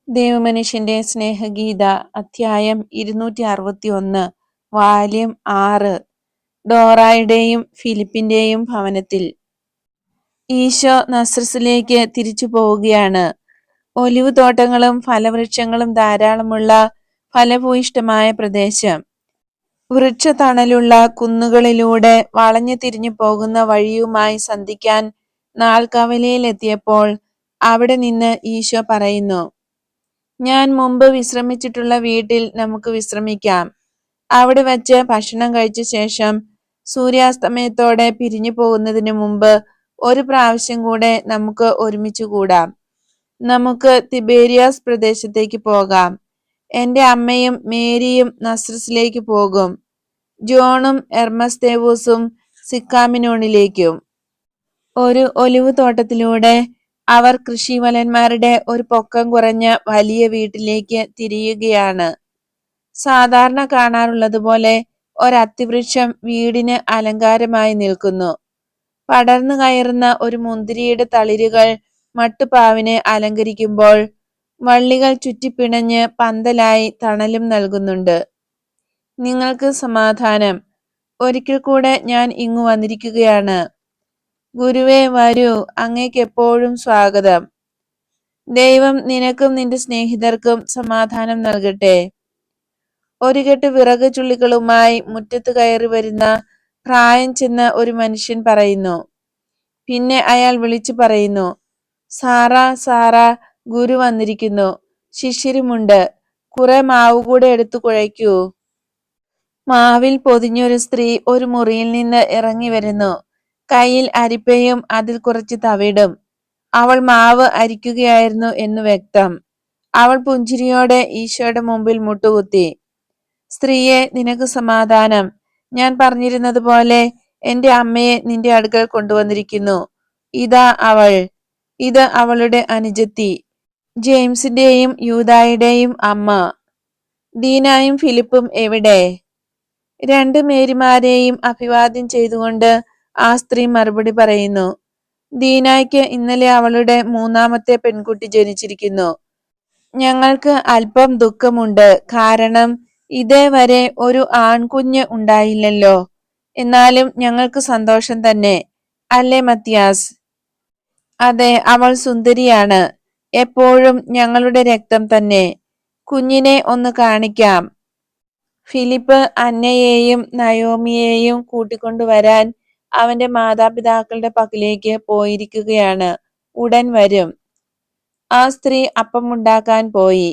ദൈവമനുഷ്യന്റെ സ്നേഹഗീത അധ്യായം 261 വാല്യം 6 ഡോറായുടെയും ഫിലിപ്പിന്റെയും ഭവനത്തിൽ. ഈശോ നസ്രത്തിലേക്ക് തിരിച്ചു പോവുകയാണ്. ഒലിവ് തോട്ടങ്ങളും ഫലവൃക്ഷങ്ങളും ധാരാളമുള്ള ഫലഭൂയിഷ്ടമായ പ്രദേശം. വൃക്ഷത്തണലുള്ള കുന്നുകളിലൂടെ വളഞ്ഞു തിരിഞ്ഞു പോകുന്ന വഴിയുമായി സന്ധിക്കാൻ നാൾക്കവലയിലെത്തിയപ്പോൾ അവിടെ നിന്ന് ഈശോ പറയുന്നു, ഞാൻ മുമ്പ് വിശ്രമിച്ചിട്ടുള്ള വീട്ടിൽ നമുക്ക് വിശ്രമിക്കാം. അവിടെ വച്ച് ഭക്ഷണം കഴിച്ച ശേഷം സൂര്യാസ്തമയത്തോടെ പിരിഞ്ഞു പോകുന്നതിന് മുമ്പ് ഒരു പ്രാവശ്യം കൂടെ നമുക്ക് ഒരുമിച്ച് കൂടാം. നമുക്ക് തിബേരിയാസ് പ്രദേശത്തേക്ക് പോകാം. എന്റെ അമ്മയും മേരിയും നസ്രത്തിലേക്ക് പോകും. ജോണും എർമസ്തേവൂസും സിക്കാമിനോണിലേക്കും. ഒരു ഒലിവ് തോട്ടത്തിലൂടെ അവർ കൃഷിവലന്മാരുടെ ഒരു പൊക്കം കുറഞ്ഞ വലിയ വീട്ടിലേക്ക് തിരിയുകയാണ്. സാധാരണ കാണാറുള്ളതുപോലെ ഒരത്തിവൃക്ഷം വീടിന് അലങ്കാരമായി നിൽക്കുന്നു. പടർന്നു കയറുന്ന ഒരു മുന്തിരിയുടെ തളിരുകൾ മട്ടുപ്പാവിനെ അലങ്കരിക്കുമ്പോൾ വള്ളികൾ ചുറ്റിപ്പിണഞ്ഞ് പന്തലായി തണലും നൽകുന്നുണ്ട്. നിങ്ങൾക്ക് സമാധാനം. ഒരിക്കൽ കൂടെ ഞാൻ ഇങ്ങു വന്നിരിക്കുകയാണ്. ഗുരുവേ, വരൂ, അങ്ങേക്ക് എപ്പോഴും സ്വാഗതം. ദൈവം നിനക്കും നിന്റെ സ്നേഹിതർക്കും സമാധാനം നൽകട്ടെ. ഒരു കെട്ട് വിറക് ചുള്ളികളുമായി മുറ്റത്ത് കയറി വരുന്ന പ്രായം ചെന്ന ഒരു മനുഷ്യൻ പറയുന്നു. പിന്നെ അയാൾ വിളിച്ചു പറയുന്നു, സാറാ, സാറാ, ഗുരു വന്നിരിക്കുന്നു. ശിഷ്യരുമുണ്ട്. കുറെ മാവ് കൂടെ എടുത്തു കുഴയ്ക്കൂ. മാവിൽ പൊതിഞ്ഞൊരു സ്ത്രീ ഒരു മുറിയിൽ നിന്ന് ഇറങ്ങി വരുന്നു. കയ്യിൽ അരിപ്പയും അതിൽ കുറച്ച് തവിടും. അവൾ മാവ് അരിക്കുകയായിരുന്നു എന്ന് വ്യക്തം. അവൾ പുഞ്ചിരിയോടെ ഈശോയുടെ മുമ്പിൽ മുട്ടുകുത്തി. സ്ത്രീയെ, നിനക്ക് സമാധാനം. ഞാൻ പറഞ്ഞിരുന്നത് പോലെ എന്റെ അമ്മയെ നിന്റെ അടുക്കൽ കൊണ്ടുവന്നിരിക്കുന്നു. ഇതാ അവൾ. ഇത് അവളുടെ അനുജത്തി, ജെയിംസിന്റെയും യൂദായുടെയും അമ്മ. ദീനായും ഫിലിപ്പും എവിടെ? രണ്ട് മേരിമാരെയും അഭിവാദ്യം ചെയ്തുകൊണ്ട് ആ സ്ത്രീ മറുപടി പറയുന്നു. ദീനായ്ക്ക് ഇന്നലെ അവളുടെ മൂന്നാമത്തെ പെൺകുട്ടി ജനിച്ചിരിക്കുന്നു. ഞങ്ങൾക്ക് അല്പം ദുഃഖമുണ്ട്. കാരണം ഇതേവരെ ഒരു ആൺകുഞ്ഞ് ഉണ്ടായില്ലല്ലോ. എന്നാലും ഞങ്ങൾക്ക് സന്തോഷം തന്നെ, അല്ലേ മത്തിയാസ്? അതെ, അവൾ സുന്ദരിയാണ്. എപ്പോഴും ഞങ്ങളുടെ രക്തം തന്നെ. കുഞ്ഞിനെ ഒന്ന് കാണിക്കാം. ഫിലിപ്പ് അന്നയെയും നയോമിയെയും കൂട്ടിക്കൊണ്ടുവരാൻ അവന്റെ മാതാപിതാക്കളുടെ പക്കലേക്ക് പോയിരിക്കുകയാണ്. ഉടൻ വരും. ആ സ്ത്രീ അപ്പമുണ്ടാക്കാൻ പോയി.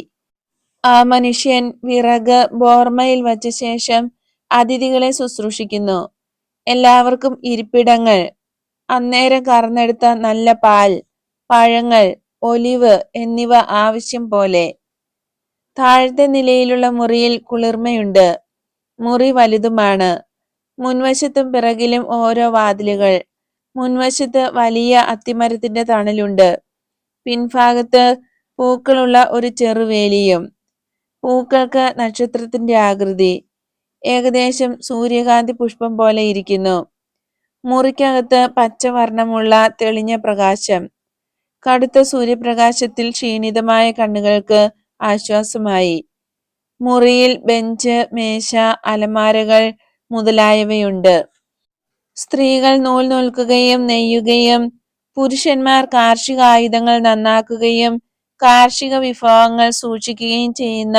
ആ മനുഷ്യൻ വിറക് ബോർമയിൽ വച്ച ശേഷം അതിഥികളെ ശുശ്രൂഷിക്കുന്നു. എല്ലാവർക്കും ഇരിപ്പിടങ്ങൾ, അന്നേരം കറന്നെടുത്ത നല്ല പാൽ, പഴങ്ങൾ, ഒലിവ് എന്നിവ ആവശ്യം പോലെ. താഴത്തെ നിലയിലുള്ള മുറിയിൽ കുളിർമയുണ്ട്. മുറി വലുതുമാണ്. മുൻവശത്തും പിറകിലും ഓരോ വാതിലുകൾ. മുൻവശത്ത് വലിയ അത്തിമരത്തിന്റെ തണലുണ്ട്. പിൻഭാഗത്ത് പൂക്കളുള്ള ഒരു ചെറുവേലിയും. പൂക്കൾക്ക് നക്ഷത്രത്തിന്റെ ആകൃതി. ഏകദേശം സൂര്യകാന്തി പുഷ്പം പോലെ ഇരിക്കുന്നു. മുറിക്കകത്ത് പച്ചവർണ്ണമുള്ള തെളിഞ്ഞ പ്രകാശം. കടുത്ത സൂര്യപ്രകാശത്തിൽ ക്ഷീണിതമായ കണ്ണുകൾക്ക് ആശ്വാസമായി. മുറിയിൽ ബെഞ്ച്, മേശ, അലമാരകൾ മുതലായവയുണ്ട്. സ്ത്രീകൾ നൂൽ നൂൽക്കുകയും നെയ്യുകയും പുരുഷന്മാർ കാർഷിക ആയുധങ്ങൾ നന്നാക്കുകയും കാർഷിക വിഭവങ്ങൾ സൂക്ഷിക്കുകയും ചെയ്യുന്ന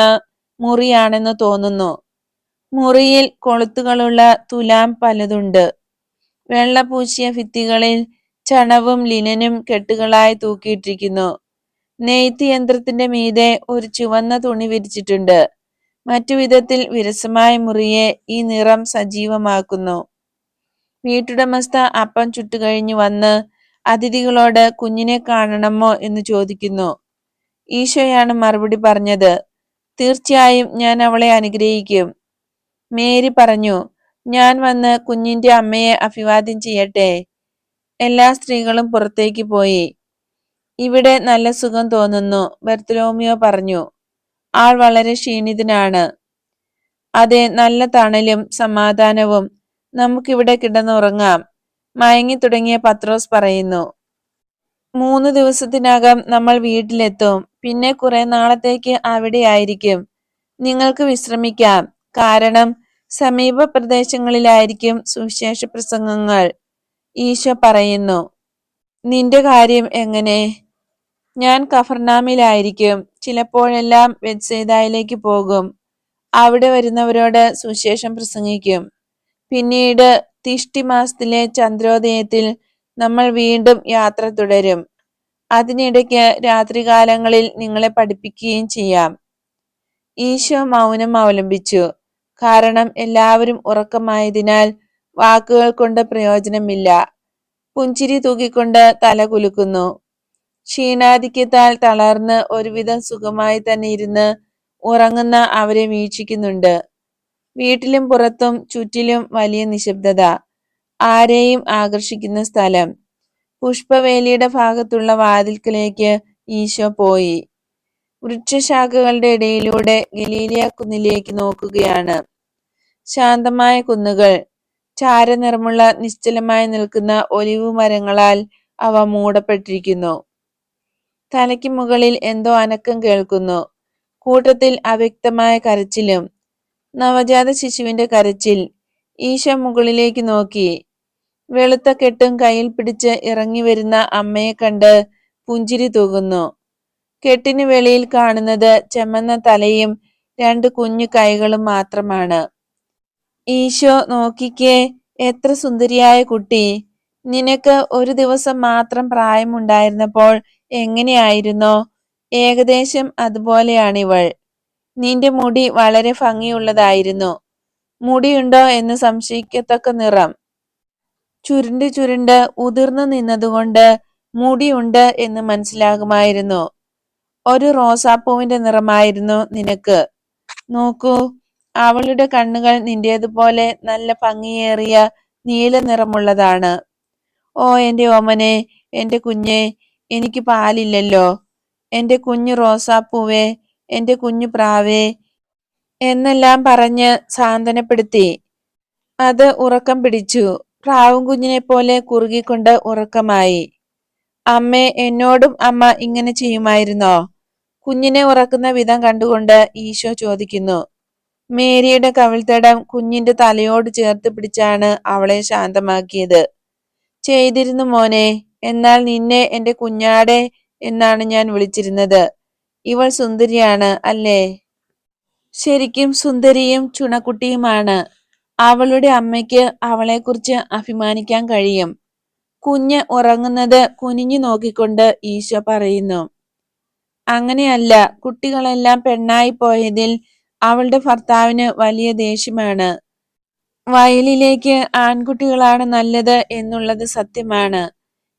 മുറിയാണെന്ന് തോന്നുന്നു. മുറിയിൽ കൊളുത്തുകളുള്ള തുലാം പലതുണ്ട്. വെള്ളപൂശിയ ഭിത്തികളിൽ ചണവും ലിനനും കെട്ടുകളായി തൂക്കിയിട്ടിരിക്കുന്നു. നെയ്ത്ത് യന്ത്രത്തിന്റെ മീതെ ഒരു ചുവന്ന തുണി വിരിച്ചിട്ടുണ്ട്. മറ്റു വിധത്തിൽ വിരസമായ മുറിയെ ഈ നിറം സജീവമാക്കുന്നു. വീട്ടുടമസ്ഥ അപ്പം ചുട്ടുകഴിഞ്ഞു വന്ന് അതിഥികളോട് കുഞ്ഞിനെ കാണണമോ എന്ന് ചോദിക്കുന്നു. ഈശോയാണ് മറുപടി പറഞ്ഞത്. തീർച്ചയായും ഞാൻ അവളെ അനുഗ്രഹിക്കും. മേരി പറഞ്ഞു, ഞാൻ വന്ന് കുഞ്ഞിന്റെ അമ്മയെ അഭിവാദ്യം ചെയ്യട്ടെ. എല്ലാ സ്ത്രീകളും പുറത്തേക്ക് പോയി. ഇവിടെ നല്ല സുഖം തോന്നുന്നു, ബർത്തലോമിയോ പറഞ്ഞു. ആൾ വളരെ ക്ഷീണിതനാണ്. അതെ, നല്ല തണലും സമാധാനവും. നമുക്കിവിടെ കിടന്നുറങ്ങാം, മയങ്ങി തുടങ്ങിയ പത്രോസ് പറയുന്നു. 3 ദിവസത്തിനകം നമ്മൾ വീട്ടിലെത്തും. പിന്നെ കുറെ നാളത്തേക്ക് അവിടെയായിരിക്കും. നിങ്ങൾക്ക് വിശ്രമിക്കാം. കാരണം സമീപ പ്രദേശങ്ങളിലായിരിക്കും സുവിശേഷ പ്രസംഗങ്ങൾ. ഈശോ പറയുന്നു. നിന്റെ കാര്യം എങ്ങനെ? ഞാൻ കഫർനാമിലായിരിക്കും. ചിലപ്പോഴെല്ലാം ബെത്സൈദയിലേക്ക് പോകും. അവിടെ വരുന്നവരോട് സുവിശേഷം പ്രസംഗിക്കും. പിന്നീട് തിഷ്ടി മാസത്തിലെ ചന്ദ്രോദയത്തിൽ നമ്മൾ വീണ്ടും യാത്ര തുടരും. അതിനിടയ്ക്ക് രാത്രികാലങ്ങളിൽ നിങ്ങളെ പഠിപ്പിക്കുകയും ചെയ്യാം. ഈശോ മൗനം അവലംബിച്ചു. കാരണം എല്ലാവരും ഉറക്കമായതിനാൽ വാക്കുകൾ കൊണ്ട് പ്രയോജനമില്ല. പുഞ്ചിരി തൂക്കിക്കൊണ്ട് തല കുലുക്കുന്നു. ക്ഷീണാധിക്യത്താൽ തളർന്ന് ഒരുവിധം സുഖമായി തന്നെ ഇരുന്ന് ഉറങ്ങുന്ന അവരെ വീക്ഷിക്കുന്നുണ്ട്. വീട്ടിലും പുറത്തും ചുറ്റിലും വലിയ നിശബ്ദത. ആരെയും ആകർഷിക്കുന്ന സ്ഥലം. പുഷ്പവേലിയുടെ ഭാഗത്തുള്ള വാതിൽക്കലേക്ക് ഈശോ പോയി. വൃക്ഷശാഖകളുടെ ഇടയിലൂടെ ഗലീലിയ കുന്നിലേക്ക് നോക്കുകയാണ്. ശാന്തമായ കുന്നുകൾ. ചാരനിറമുള്ള നിശ്ചലമായി നിൽക്കുന്ന ഒലിവു മരങ്ങളാൽ അവ മൂടപ്പെട്ടിരിക്കുന്നു. തലയ്ക്ക് മുകളിൽ എന്തോ അനക്കം കേൾക്കുന്നു. കൂട്ടത്തിൽ അവ്യക്തമായ കരച്ചിലും. നവജാത ശിശുവിന്റെ കരച്ചിൽ. ഈശോ മുകളിലേക്ക് നോക്കി. വെളുത്ത കെട്ടും കയ്യിൽ പിടിച്ച് ഇറങ്ങി വരുന്ന അമ്മയെ കണ്ട് പുഞ്ചിരി തൂകുന്നു. കെട്ടിന് വെളിയിൽ കാണുന്നത് ചെമ്മന്ന തലയും 2 കുഞ്ഞു കൈകളും മാത്രമാണ്. ഈശോ, നോക്കിക്കേ, എത്ര സുന്ദരിയായ കുട്ടി. നിനക്ക് ഒരു ദിവസം മാത്രം പ്രായമുണ്ടായിരുന്നപ്പോൾ എങ്ങനെയായിരുന്നോ? ഏകദേശം അതുപോലെയാണിവൾ. നിന്റെ മുടി വളരെ ഭംഗിയുള്ളതായിരുന്നു. മുടിയുണ്ടോ എന്ന് സംശയിക്കത്തക്ക നിറം. ചുരുണ്ട് ചുരുണ്ട് ഉതിർന്നു നിന്നതുകൊണ്ട് മുടിയുണ്ട് എന്ന് മനസ്സിലാകുമായിരുന്നു. ഒരു റോസാപ്പൂവിന്റെ നിറമായിരുന്നു നിനക്ക്. നോക്കൂ, അവളുടെ കണ്ണുകൾ നിന്റേതുപോലെ നല്ല ഭംഗിയേറിയ നീല നിറമുള്ളതാണ്. ഓ എന്റെ ഓമനെ, എന്റെ കുഞ്ഞെ, എനിക്ക് പാലില്ലല്ലോ. എന്റെ കുഞ്ഞു റോസാപ്പൂവേ, എന്റെ കുഞ്ഞു പ്രാവേ എന്നെല്ലാം പറഞ്ഞ് സാന്ത്വനപ്പെടുത്തി. അത് ഉറക്കം പിടിച്ചു. പ്രാവും കുഞ്ഞിനെ പോലെ കുറുകിക്കൊണ്ട് ഉറക്കമായി. അമ്മേ, എന്നോടും അമ്മ ഇങ്ങനെ ചെയ്യുമായിരുന്നോ? കുഞ്ഞിനെ ഉറക്കുന്ന വിധം കണ്ടുകൊണ്ട് ഈശോ ചോദിക്കുന്നു. മേരിയുടെ കവിൾത്തടം കുഞ്ഞിന്റെ തലയോട് ചേർത്ത് പിടിച്ചാണ് അവളെ ശാന്തമാക്കിയത്. ചെയ്തിരുന്നു മോനെ. എന്നാൽ നിന്നെ എന്റെ കുഞ്ഞാടെ എന്നാണ് ഞാൻ വിളിച്ചിരുന്നത്. ഇവൾ സുന്ദരിയാണ് അല്ലേ? ശരിക്കും സുന്ദരിയും ചുണക്കുട്ടിയുമാണ്. അവളുടെ അമ്മയ്ക്ക് അവളെക്കുറിച്ച് അഭിമാനിക്കാൻ കഴിയും. കുഞ്ഞ് ഉറങ്ങുന്നത് കുനിഞ്ഞു നോക്കിക്കൊണ്ട് ഈശോ പറയുന്നു. അങ്ങനെയല്ല, കുട്ടികളെല്ലാം പെണ്ണായി പോയതിൽ അവളുടെ ഭർത്താവിന് വലിയ ദേഷ്യമാണ്. വയലിലേക്ക് ആൺകുട്ടികളാണ് നല്ലത് എന്നുള്ളത് സത്യമാണ്.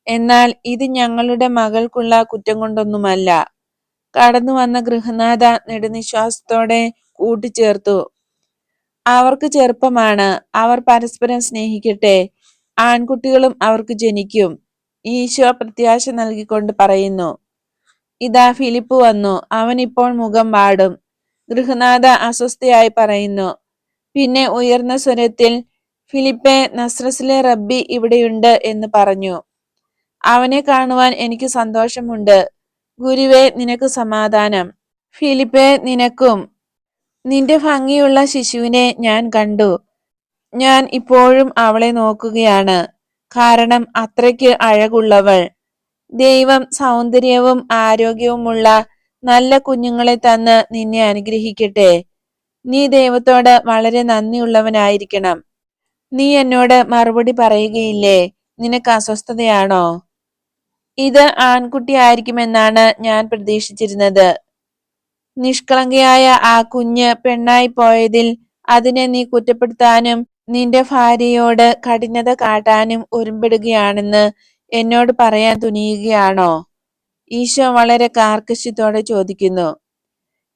എന്നാൽ ഇത് ഞങ്ങളുടെ മകൾക്കുള്ള കുറ്റം കൊണ്ടൊന്നുമല്ല. കടന്നു വന്ന ഗൃഹനാഥ നെടുനിശ്വാസത്തോടെ കൂട്ടിച്ചേർത്തു. അവർക്ക് ചെറുപ്പമാണ്. അവർ പരസ്പരം സ്നേഹിക്കട്ടെ. ആൺകുട്ടികളും അവർക്ക് ജനിക്കും. ഈശോ പ്രത്യാശ നൽകിക്കൊണ്ട് പറയുന്നു. ഇതാ ഫിലിപ്പ് വന്നു. അവൻ ഇപ്പോൾ മുഖം വാടും. ഗൃഹനാഥ അസ്വസ്ഥയായി പറയുന്നു. പിന്നെ ഉയർന്ന സ്വരത്തിൽ, ഫിലിപ്പെ, നസ്രസിലെ റബ്ബി ഇവിടെയുണ്ട് എന്ന് പറഞ്ഞു. അവനെ കാണുവാൻ എനിക്ക് സന്തോഷമുണ്ട്. ഗുരുവേ, നിനക്ക് സമാധാനം. ഫിലിപ്പെ, നിനക്കും. നിന്റെ ഭംഗിയുള്ള ശിശുവിനെ ഞാൻ കണ്ടു. ഞാൻ ഇപ്പോഴും അവളെ നോക്കുകയാണ്. കാരണം അത്രയ്ക്ക് അഴകുള്ളവൾ. ദൈവം സൗന്ദര്യവും ആരോഗ്യവുമുള്ള നല്ല കുഞ്ഞുങ്ങളെ തന്ന് നിന്നെ അനുഗ്രഹിക്കട്ടെ. നീ ദൈവത്തോട് വളരെ നന്ദിയുള്ളവനായിരിക്കണം. നീ എന്നോട് മറുപടി പറയുകയില്ലേ? നിനക്ക് അസ്വസ്ഥതയാണോ? ഇത് ആൺകുട്ടിയായിരിക്കുമെന്നാണ് ഞാൻ പ്രതീക്ഷിച്ചിരുന്നത്. നിഷ്കളങ്കയായ ആ കുഞ്ഞ് പെണ്ണായി പോയതിൽ അതിനെ നീ കുറ്റപ്പെടുത്താനും നിന്റെ ഭാര്യയോട് കഠിനത കാട്ടാനും ഒരുമ്പെടുകയാണെന്ന് എന്നോട് പറയാൻ തുനിയുകയാണോ? ഈശോ വളരെ കാർക്കശ്യത്തോടെ ചോദിക്കുന്നു.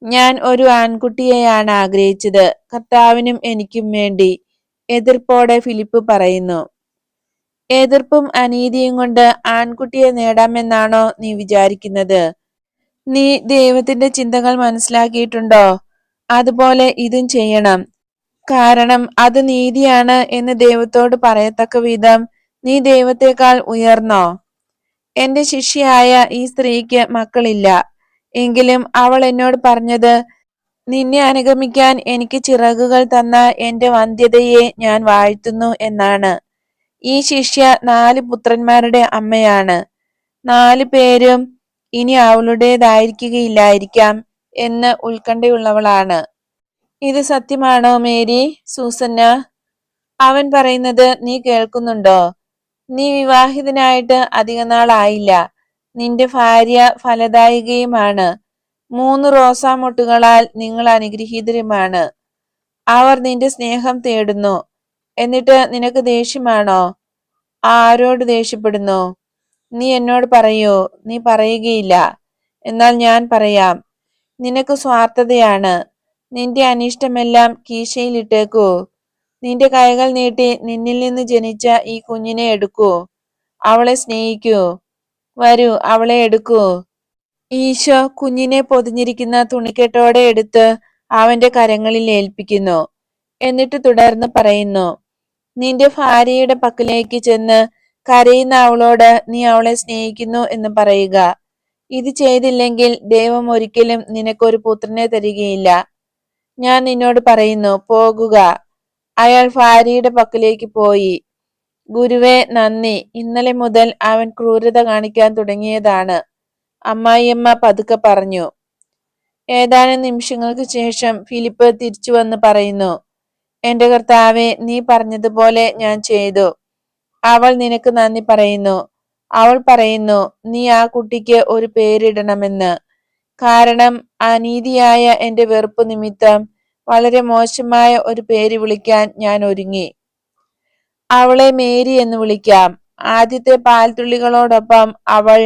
ഞാൻ ഒരു ആൺകുട്ടിയെയാണ് ആഗ്രഹിച്ചത്, കർത്താവിനും എനിക്കും വേണ്ടി. എതിർപ്പോടെ ഫിലിപ്പ് പറയുന്നു. എതിർപ്പും അനീതിയും കൊണ്ട് ആൺകുട്ടിയെ നേടാമെന്നാണോ നീ വിചാരിക്കുന്നത്? നീ ദൈവത്തിന്റെ ചിന്തകൾ മനസ്സിലാക്കിയിട്ടുണ്ടോ? അതുപോലെ ഇതും ചെയ്യണം. കാരണം അത് നീതിയാണ് എന്ന് ദൈവത്തോട് പറയത്തക്ക വിധം നീ ദൈവത്തെക്കാൾ ഉയർന്നോ? എന്റെ ശിഷ്യയായ ഈ സ്ത്രീക്ക് മക്കളില്ല. എങ്കിലും അവൾ എന്നോട് പറഞ്ഞത്, നിന്നെ അനുഗമിക്കാൻ എനിക്ക് ചിറകുകൾ തന്ന എന്റെ വന്ധ്യതയെ ഞാൻ വാഴ്ത്തുന്നു എന്നാണ്. ഈ ശിഷ്യ 4 പുത്രന്മാരുടെ അമ്മയാണ്. 4 പേരും ഇനി അവളുടേതായിരിക്കുകയില്ലായിരിക്കാം എന്ന് ഉത്കണ്ഠയുള്ളവളാണ്. ഇത് സത്യമാണോ മേരി, സൂസന്ന? അവൻ പറയുന്നത് നീ കേൾക്കുന്നുണ്ടോ? നീ വിവാഹിതനായിട്ട് അധികനാൾ ആയില്ല. നിന്റെ ഭാര്യ ഫലദായികയുമാണ്. 3 റോസാമൊട്ടുകളാൽ നിങ്ങൾ അനുഗ്രഹീതരുമാണ്. അവർ നിന്റെ സ്നേഹം തേടുന്നു. എന്നിട്ട് നിനക്ക് ദേഷ്യമാണോ? ആരോട് ദേഷ്യപ്പെടുന്നു? നീ എന്നോട് പറയൂ. നീ പറയുകയില്ല. എന്നാൽ ഞാൻ പറയാം. നിനക്ക് സ്വാർത്ഥതയാണ്. നിന്റെ അനിഷ്ടമെല്ലാം കീശയിലിട്ടേക്കൂ. നിന്റെ കൈകൾ നീട്ടി നിന്നിൽ നിന്ന് ജനിച്ച ഈ കുഞ്ഞിനെ എടുക്കൂ. അവളെ സ്നേഹിക്കൂ. വരൂ, അവളെ എടുക്കൂ. ഈശോ കുഞ്ഞിനെ പൊതിഞ്ഞിരിക്കുന്ന തുണിക്കെട്ടോടെ എടുത്ത് അവന്റെ കരങ്ങളിൽ ഏൽപ്പിക്കുന്നു. എന്നിട്ട് തുടർന്ന് പറയുന്നു, നിന്റെ ഭാര്യയുടെ പക്കലേക്ക് ചെന്ന് കരയുന്ന അവളോട് നീ അവളെ സ്നേഹിക്കുന്നു എന്ന് പറയുക. ഇത് ചെയ്തില്ലെങ്കിൽ ദൈവം ഒരിക്കലും നിനക്കൊരു പുത്രനെ തരികയില്ല. ഞാൻ നിന്നോട് പറയുന്നു, പോകുക. അയാൾ ഭാര്യയുടെ പക്കലേക്ക് പോയി. ഗുരുവേ, നന്ദി. ഇന്നലെ മുതൽ അവൻ ക്രൂരത കാണിക്കാൻ തുടങ്ങിയതാണ്, അമ്മായിയമ്മ പതുക്കെ പറഞ്ഞു. ഏതാനും നിമിഷങ്ങൾക്ക് ശേഷം ഫിലിപ്പ് തിരിച്ചു വന്ന് പറയുന്നു, എന്റെ കർത്താവേ, നീ പറഞ്ഞതുപോലെ ഞാൻ ചെയ്തു. അവൾ നിനക്ക് നന്ദി പറയുന്നു. അവൾ പറയുന്നു, നീ ആ കുട്ടിക്ക് ഒരു പേരിടണമെന്ന്. കാരണം അനീതിയായ എന്റെ വെറുപ്പ് നിമിത്തം വളരെ മോശമായ ഒരു പേര് വിളിക്കാൻ ഞാൻ ഒരുങ്ങി. അവളെ മേരി എന്ന് വിളിക്കാം. ആദ്യത്തെ പാൽത്തുള്ളികളോടൊപ്പം അവൾ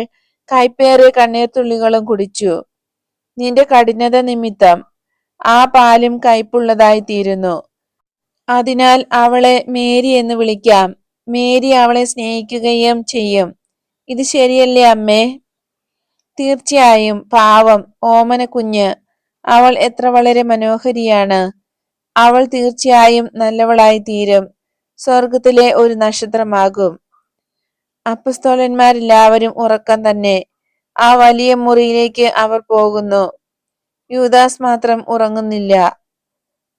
കൈപ്പേറിയ കണ്ണീർത്തുള്ളികളും കുടിച്ചു. നിന്റെ കഠിനത നിമിത്തം ആ പാലും കയ്പുള്ളതായി തീരുന്നു. അതിനാൽ അവളെ മേരി എന്ന് വിളിക്കാം. മേരി അവളെ സ്നേഹിക്കുകയും ചെയ്യും. ഇത് ശരിയല്ലേ അമ്മേ? തീർച്ചയായും. പാവം ഓമന കുഞ്ഞ്. അവൾ എത്ര വളരെ മനോഹരിയാണ്. അവൾ തീർച്ചയായും നല്ലവളായി തീരും. സ്വർഗത്തിലെ ഒരു നക്ഷത്രമാകും. അപ്പസ്തോലന്മാരെല്ലാവരും ഉറക്കം തന്നെ. ആ വലിയ മുറിയിലേക്ക് അവർ പോകുന്നു. യൂദാസ് മാത്രം ഉറങ്ങുന്നില്ല.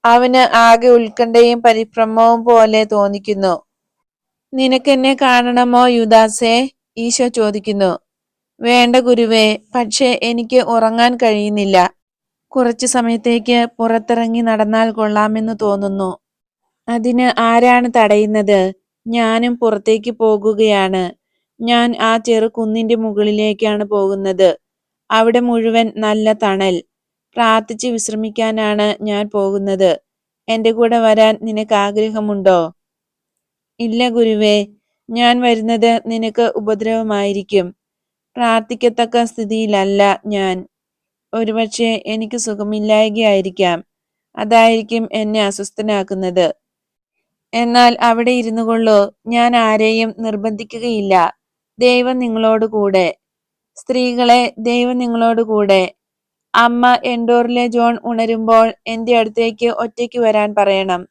അവന് ആകെ ഉത്കണ്ഠയും പരിഭ്രമവും പോലെ തോന്നിക്കുന്നു. നിനക്കെന്നെ കാണണമോ യൂദാസേ? ഈശോ ചോദിക്കുന്നു. വേണ്ട ഗുരുവേ, പക്ഷേ എനിക്ക് ഉറങ്ങാൻ കഴിയുന്നില്ല. കുറച്ചു സമയത്തേക്ക് പുറത്തിറങ്ങി നടന്നാൽ കൊള്ളാമെന്ന് തോന്നുന്നു. അതിന് ആരാണ് തടയുന്നത്? ഞാനും പുറത്തേക്ക് പോകുകയാണ്. ഞാൻ ആ ചെറു കുന്നിന്റെ മുകളിലേക്കാണ് പോകുന്നത്. അവിടെ മുഴുവൻ നല്ല തണൽ. പ്രാർത്ഥിച്ച് വിശ്രമിക്കാനാണ് ഞാൻ പോകുന്നത്. എന്റെ കൂടെ വരാൻ നിനക്ക് ആഗ്രഹമുണ്ടോ? ഇല്ല ഗുരുവേ, ഞാൻ വരുന്നത് നിനക്ക് ഉപദ്രവമായിരിക്കും. പ്രാർത്ഥിക്കത്തക്ക സ്ഥിതിയിലല്ല ഞാൻ. ഒരുപക്ഷെ എനിക്ക് സുഖമില്ലായ്കയായിരിക്കാം. അതായിരിക്കും എന്നെ അസ്വസ്ഥനാക്കുന്നത്. എന്നാൽ അവിടെ ഇരുന്നു കൊള്ളൂ. ഞാൻ ആരെയും നിർബന്ധിക്കുകയില്ല. ദൈവം നിങ്ങളോട് കൂടെ. സ്ത്രീകളെ, ദൈവം നിങ്ങളോട് കൂടെ. അമ്മ എൻഡോറിലെ ജോൺ ഉണരുമ്പോൾ എന്റെ അടുത്തേക്ക് ഒറ്റയ്ക്ക് വരാൻ പറയണം.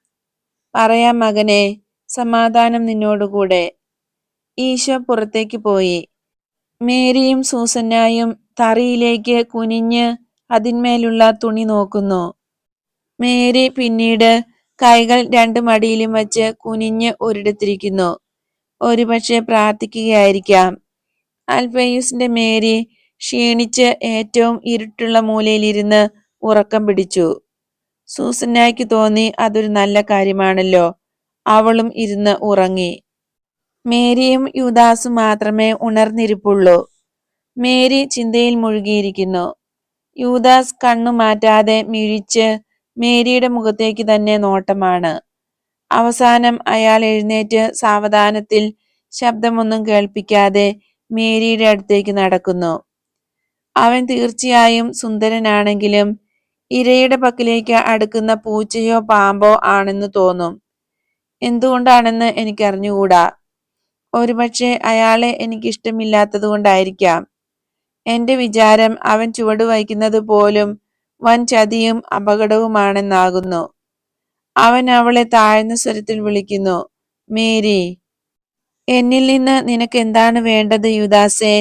പറയാം മകനെ. സമാധാനം നിന്നോടുകൂടെ. ഈശോ പുറത്തേക്ക് പോയി. മേരിയും സൂസന്നായും തറിയിലേക്ക് കുനിഞ്ഞ് അതിന്മേലുള്ള തുണി നോക്കുന്നു. മേരി പിന്നീട് കൈകൾ 2 മടിയിലും വച്ച് കുനിഞ്ഞ് ഒരിടത്തിരിക്കുന്നു. ഒരുപക്ഷെ പ്രാർത്ഥിക്കുകയായിരിക്കാം. അൽഫേയുസിന്റെ മേരി ക്ഷീണിച്ച് ഏറ്റവും ഇരുട്ടുള്ള മൂലയിലിരുന്ന് ഉറക്കം പിടിച്ചു. സൂസന്നായ്ക്ക് തോന്നി അതൊരു നല്ല കാര്യമാണല്ലോ. അവളും ഇരുന്ന് ഉറങ്ങി. മേരിയും യൂദാസും മാത്രമേ ഉണർന്നിരിപ്പുള്ളൂ. മേരി ചിന്തയിൽ മുഴുകിയിരിക്കുന്നു. യൂദാസ് കണ്ണു മാറ്റാതെ മിഴിച്ച് മേരിയുടെ മുഖത്തേക്ക് തന്നെ നോട്ടമാണ്. അവസാനം അയാൾ എഴുന്നേറ്റ് സാവധാനത്തിൽ, ശബ്ദമൊന്നും കേൾപ്പിക്കാതെ മേരിയുടെ അടുത്തേക്ക് നടക്കുന്നു. അവൻ തീർച്ചയായും സുന്ദരനാണെങ്കിലും ഇരയുടെ പക്കലേക്ക് അടുക്കുന്ന പൂച്ചയോ പാമ്പോ ആണെന്ന് തോന്നും. എന്തുകൊണ്ടാണെന്ന് എനിക്കറിഞ്ഞുകൂടാ. ഒരുപക്ഷെ അയാളെ എനിക്കിഷ്ടമില്ലാത്തത് കൊണ്ടായിരിക്കാം. എന്റെ വിചാരം അവൻ ചുവടുവയ്ക്കുന്നത് പോലും വൻ ചതിയും അപകടവുമാണെന്നാകുന്നു. അവൻ അവളെ താഴ്ന്ന സ്വരത്തിൽ വിളിക്കുന്നു. മേരി. എന്നിൽ നിന്ന് നിനക്ക് എന്താണ് വേണ്ടത് യൂദാസേ?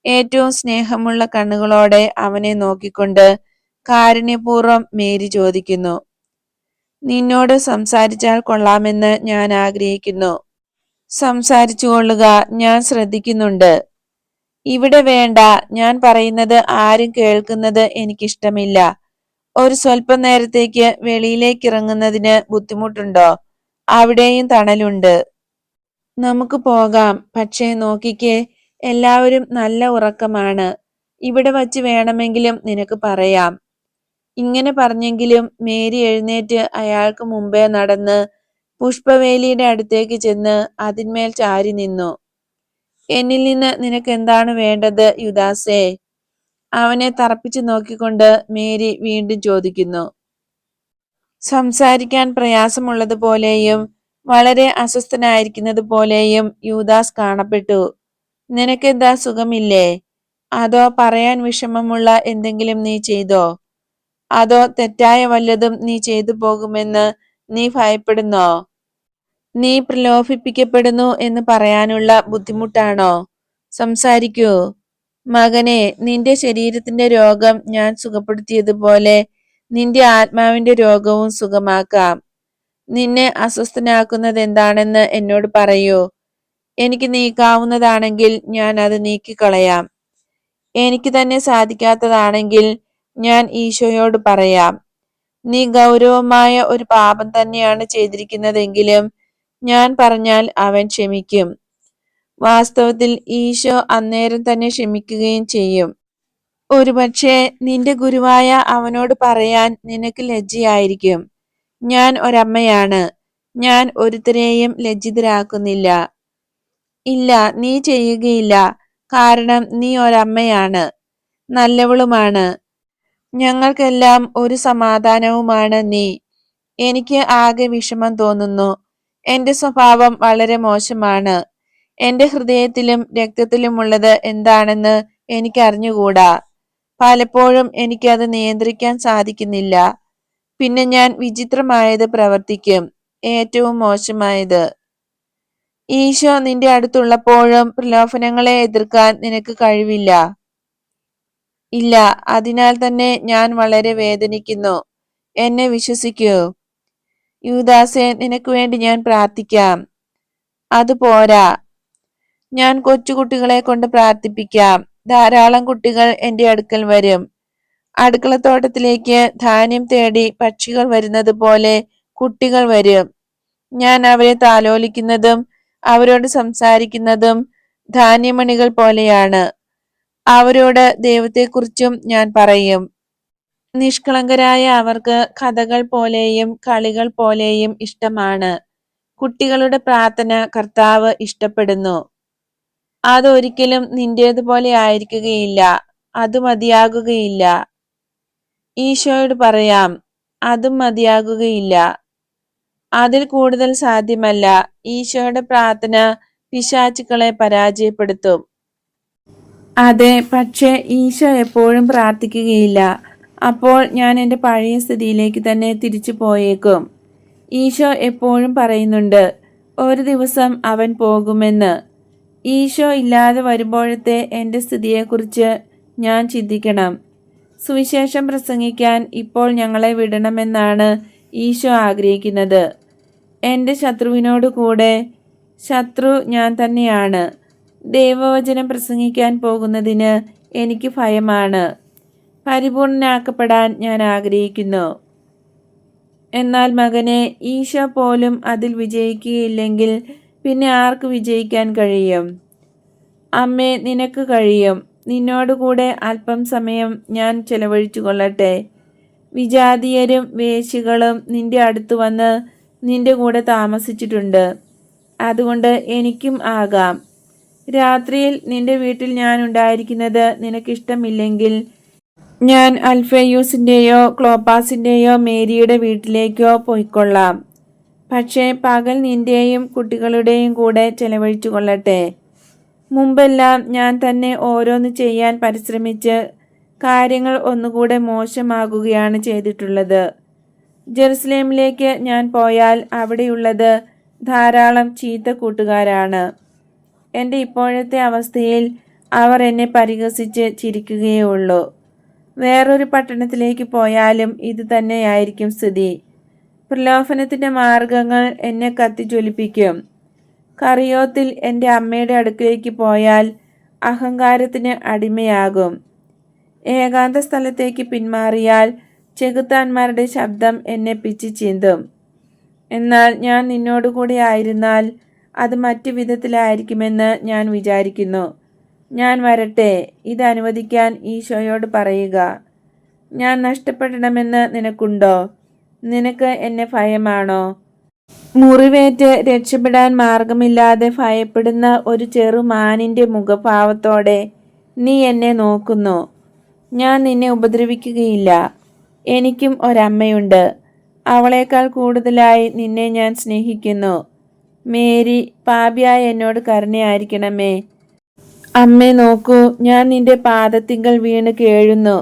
ഏറ്റവും സ്നേഹമുള്ള കണ്ണുകളോടെ അവനെ നോക്കിക്കൊണ്ട് കാരുണ്യപൂർവ്വം മേരി ചോദിക്കുന്നു, നിന്നോട് സംസാരിച്ചാൽ കൊള്ളാമെന്ന് ഞാൻ ആഗ്രഹിക്കുന്നു. സംസാരിച്ചു കൊള്ളുക, ഞാൻ ശ്രദ്ധിക്കുന്നുണ്ട്. ഇവിടെ വേണ്ട, ഞാൻ പറയുന്നത് ആരും കേൾക്കുന്നത് എനിക്കിഷ്ടമില്ല. ഒരു സ്വല്പം നേരത്തേക്ക് വെളിയിലേക്ക് ഇറങ്ങുന്നതിന് ബുദ്ധിമുട്ടുണ്ടോ? അവിടെയും തണലുണ്ട്. നമുക്ക് പോകാം. പക്ഷേ നോക്കിക്കേ, എല്ലാവരും നല്ല ഉറക്കമാണ്. ഇവിടെ വച്ച് വേണമെങ്കിലും നിനക്ക് പറയാം. ഇങ്ങനെ പറഞ്ഞെങ്കിലും മേരി എഴുന്നേറ്റ് അയാൾക്ക് മുമ്പേ നടന്ന് പുഷ്പവേലിയുടെ അടുത്തേക്ക് ചെന്ന് അതിന്മേൽ ചാരി നിന്നു. എന്നിൽ നിന്ന് നിനക്ക് എന്താണ് വേണ്ടത് യുദാസേ? അവനെ തറപ്പിച്ചു നോക്കിക്കൊണ്ട് മേരി വീണ്ടും ചോദിക്കുന്നു. സംസാരിക്കാൻ പ്രയാസമുള്ളതുപോലെയും വളരെ അസ്വസ്ഥനായിരിക്കുന്നത് പോലെയും യൂദാസ് കാണപ്പെട്ടു. നിനക്കെന്താ, സുഖമില്ലേ? അതോ പറയാൻ വിഷമമുള്ള എന്തെങ്കിലും നീ ചെയ്തോ? അതോ തെറ്റായ വല്ലതും നീ ചെയ്തു പോകുമെന്ന് നീ ഭയപ്പെടുന്നോ? നീ പ്രലോഭിപ്പിക്കപ്പെടുന്നു എന്ന് പറയാനുള്ള ബുദ്ധിമുട്ടാണോ? സംസാരിക്കൂ. മകനെ, നിന്റെ ശരീരത്തിന്റെ രോഗം ഞാൻ സുഖപ്പെടുത്തിയതുപോലെ നിന്റെ ആത്മാവിന്റെ രോഗവും സുഖമാക്കാം. നിന്നെ അസ്വസ്ഥനാക്കുന്നത് എന്താണെന്ന് എന്നോട് പറയൂ. എനിക്ക് നീക്കാവുന്നതാണെങ്കിൽ ഞാൻ അത് നീക്കിക്കളയാം. എനിക്ക് തന്നെ സാധിക്കാത്തതാണെങ്കിൽ ഞാൻ ഈശോയോട് പറയാം. നീ ഗൗരവമായ ഒരു പാപം തന്നെയാണ് ചെയ്തിരിക്കുന്നതെങ്കിലും ഞാൻ പറഞ്ഞാൽ അവൻ ക്ഷമിക്കും. വാസ്തവത്തിൽ ഈശോ അന്നേരം തന്നെ ക്ഷമിക്കുകയും ചെയ്യും. ഒരുപക്ഷെ നിന്റെ ഗുരുവായ അവനോട് പറയാൻ നിനക്ക് ലജ്ജയായിരിക്കും. ഞാൻ ഒരമ്മയാണ്. ഞാൻ ഒരുത്തരെയും ലജ്ജിതരാക്കുന്നില്ല. ഇല്ല, നീ ചെയ്യുകയില്ല. കാരണം നീ ഒരമ്മയാണ്, നല്ലവളുമാണ്. ഞങ്ങൾക്കെല്ലാം ഒരു സമാധാനവുമാണ് നീ. എനിക്ക് ആകെ വിഷമം തോന്നുന്നു. എന്റെ സ്വഭാവം വളരെ മോശമാണ്. എന്റെ ഹൃദയത്തിലും രക്തത്തിലുമുള്ളത് എന്താണെന്ന് എനിക്കറിഞ്ഞുകൂടാ. പലപ്പോഴും എനിക്കത് നിയന്ത്രിക്കാൻ സാധിക്കുന്നില്ല. പിന്നെ ഞാൻ വിചിത്രമായത് പ്രവർത്തിക്കും, ഏറ്റവും മോശമായത്. ഈശോ നിന്റെ അടുത്തുള്ളപ്പോഴും പ്രലോഭനങ്ങളെ എതിർക്കാൻ നിനക്ക് കഴിവില്ല. ഇല്ല, അതിനാൽ തന്നെ ഞാൻ വളരെ വേദനിക്കുന്നു. എന്നെ വിശ്വസിക്കൂ. യൂദാസേ, നിനക്ക് വേണ്ടി ഞാൻ പ്രാർത്ഥിക്കാം. അതുപോരാ, ഞാൻ കൊച്ചുകുട്ടികളെ കൊണ്ട് പ്രാർത്ഥിപ്പിക്കാം. ധാരാളം കുട്ടികൾ എന്റെ അടുക്കൽ വരും. അടുക്കളത്തോട്ടത്തിലേക്ക് ധാന്യം തേടി പക്ഷികൾ വരുന്നത് പോലെ കുട്ടികൾ വരും. ഞാൻ അവരെ താലോലിക്കുന്നതും അവരോട് സംസാരിക്കുന്നതും ധാന്യമണികൾ പോലെയാണ്. അവരോട് ദൈവത്തെക്കുറിച്ചും ഞാൻ പറയും. നിഷ്കളങ്കരായ അവർക്ക് കഥകൾ പോലെയും കളികൾ പോലെയും ഇഷ്ടമാണ്. കുട്ടികളുടെ പ്രാർത്ഥന കർത്താവ് ഇഷ്ടപ്പെടുന്നു. അതൊരിക്കലും നിന്റേതുപോലെ ആയിരിക്കുകയില്ല. അത് മതിയാകുകയില്ല. ഈശോയോട് പറയാം, അതും മതിയാകുകയില്ല. അതിൽ കൂടുതൽ സാധ്യമല്ല. ഈശോയുടെ പ്രാർത്ഥന പിശാചുക്കളെ പരാജയപ്പെടുത്തും. അതെ, പക്ഷേ ഈശോ എപ്പോഴും പ്രാർത്ഥിക്കുകയില്ല. അപ്പോൾ ഞാൻ എൻ്റെ പഴയ സ്ഥിതിയിലേക്ക് തന്നെ തിരിച്ചു പോയേക്കും. ഈശോ എപ്പോഴും പറയുന്നുണ്ട്, ഒരു ദിവസം അവൻ പോകുമെന്ന്. ഈശോ ഇല്ലാതെ വരുമ്പോഴത്തെ എൻ്റെ സ്ഥിതിയെക്കുറിച്ച് ഞാൻ ചിന്തിക്കണം. സുവിശേഷം പ്രസംഗിക്കാൻ ഇപ്പോൾ ഞങ്ങളെ വിടണമെന്നാണ് ഈശോ ആഗ്രഹിക്കുന്നത്. എൻ്റെ ശത്രുവിനോട് കൂടെ ശത്രു ഞാൻ തന്നെയാണ്. ദൈവവചനം പ്രസംഗിക്കാൻ പോകുന്നതിന് എനിക്ക് ഭയമാണ്. പരിപൂർണനാക്കപ്പെടാൻ ഞാൻ ആഗ്രഹിക്കുന്നു. എന്നാൽ മകനെ, ഈശോ പോലും അതിൽ വിജയിക്കുകയില്ലെങ്കിൽ പിന്നെ ആർക്ക് വിജയിക്കാൻ കഴിയും? അമ്മേ, നിനക്ക് കഴിയും. നിന്നോടുകൂടെ അല്പം സമയം ഞാൻ ചെലവഴിച്ചു കൊള്ളട്ടെ. വിജാതീയരും വേശ്യകളും നിന്റെ അടുത്ത് വന്ന് നിന്റെ കൂടെ താമസിച്ചിട്ടുണ്ട്. അതുകൊണ്ട് എനിക്കും ആകാം. രാത്രിയിൽ നിന്റെ വീട്ടിൽ ഞാൻ ഉണ്ടായിരിക്കുന്നത് നിനക്കിഷ്ടമില്ലെങ്കിൽ ഞാൻ അൽഫേയൂസിൻ്റെയോ ക്ലോപ്പാസിൻ്റെയോ മേരിയുടെ വീട്ടിലേക്കോ പോയിക്കൊള്ളാം. പക്ഷേ പകൽ നിന്റെയും കുട്ടികളുടെയും കൂടെ ചെലവഴിച്ചു കൊള്ളട്ടെ. മുമ്പെല്ലാം ഞാൻ തന്നെ ഓരോന്ന് ചെയ്യാൻ പരിശ്രമിച്ച് കാര്യങ്ങൾ ഒന്നുകൂടെ മോശമാകുകയാണ് ചെയ്തിട്ടുള്ളത്. ജെറുസലേമിലേക്ക് ഞാൻ പോയാൽ അവിടെയുള്ളത് ധാരാളം ചീത്ത കൂട്ടുകാരാണ്. എൻ്റെ ഇപ്പോഴത്തെ അവസ്ഥയിൽ അവർ എന്നെ പരിഹസിച്ച് ചിരിക്കുകയേ ഉള്ളൂ. വേറൊരു പട്ടണത്തിലേക്ക് പോയാലും ഇത് തന്നെയായിരിക്കും സ്ഥിതി. പ്രലോഭനത്തിൻ്റെ മാർഗങ്ങൾ എന്നെ കത്തിജ്വലിപ്പിക്കും. കറിയോത്തിൽ എൻ്റെ അമ്മയുടെ അടുക്കിലേക്ക് പോയാൽ അഹങ്കാരത്തിന് അടിമയാകും. ഏകാന്ത സ്ഥലത്തേക്ക് പിന്മാറിയാൽ ചെകുത്താന്മാരുടെ ശബ്ദം എന്നെ പിച്ചി ചീന്തും. എന്നാൽ ഞാൻ നിന്നോടുകൂടി ആയിരുന്നാൽ അത് മറ്റു വിധത്തിലായിരിക്കുമെന്ന് ഞാൻ വിചാരിക്കുന്നു. ഞാൻ വരട്ടെ, ഇത് അനുവദിക്കാൻ ഈശോയോട് പറയുക. ഞാൻ നഷ്ടപ്പെടണമെന്ന് നിനക്കുണ്ടോ? നിനക്ക് എന്നെ ഭയമാണോ? മുറിവേറ്റ് രക്ഷപ്പെടാൻ മാർഗമില്ലാതെ ഭയപ്പെടുന്ന ഒരു ചെറുമാനിൻ്റെ മുഖഭാവത്തോടെ നീ എന്നെ നോക്കുന്നു. ഞാൻ നിന്നെ ഉപദ്രവിക്കുകയില്ല. എനിക്കും ഒരമ്മയുണ്ട്. അവളേക്കാൾ കൂടുതലായി നിന്നെ ഞാൻ സ്നേഹിക്കുന്നു. മേരി, പാപിയായ എന്നോട് കരുണയായിരിക്കണമേ. അമ്മേ, നോക്കൂ, ഞാൻ നിന്റെ പാദത്തിങ്കൽ വീണ് കേഴുന്നു.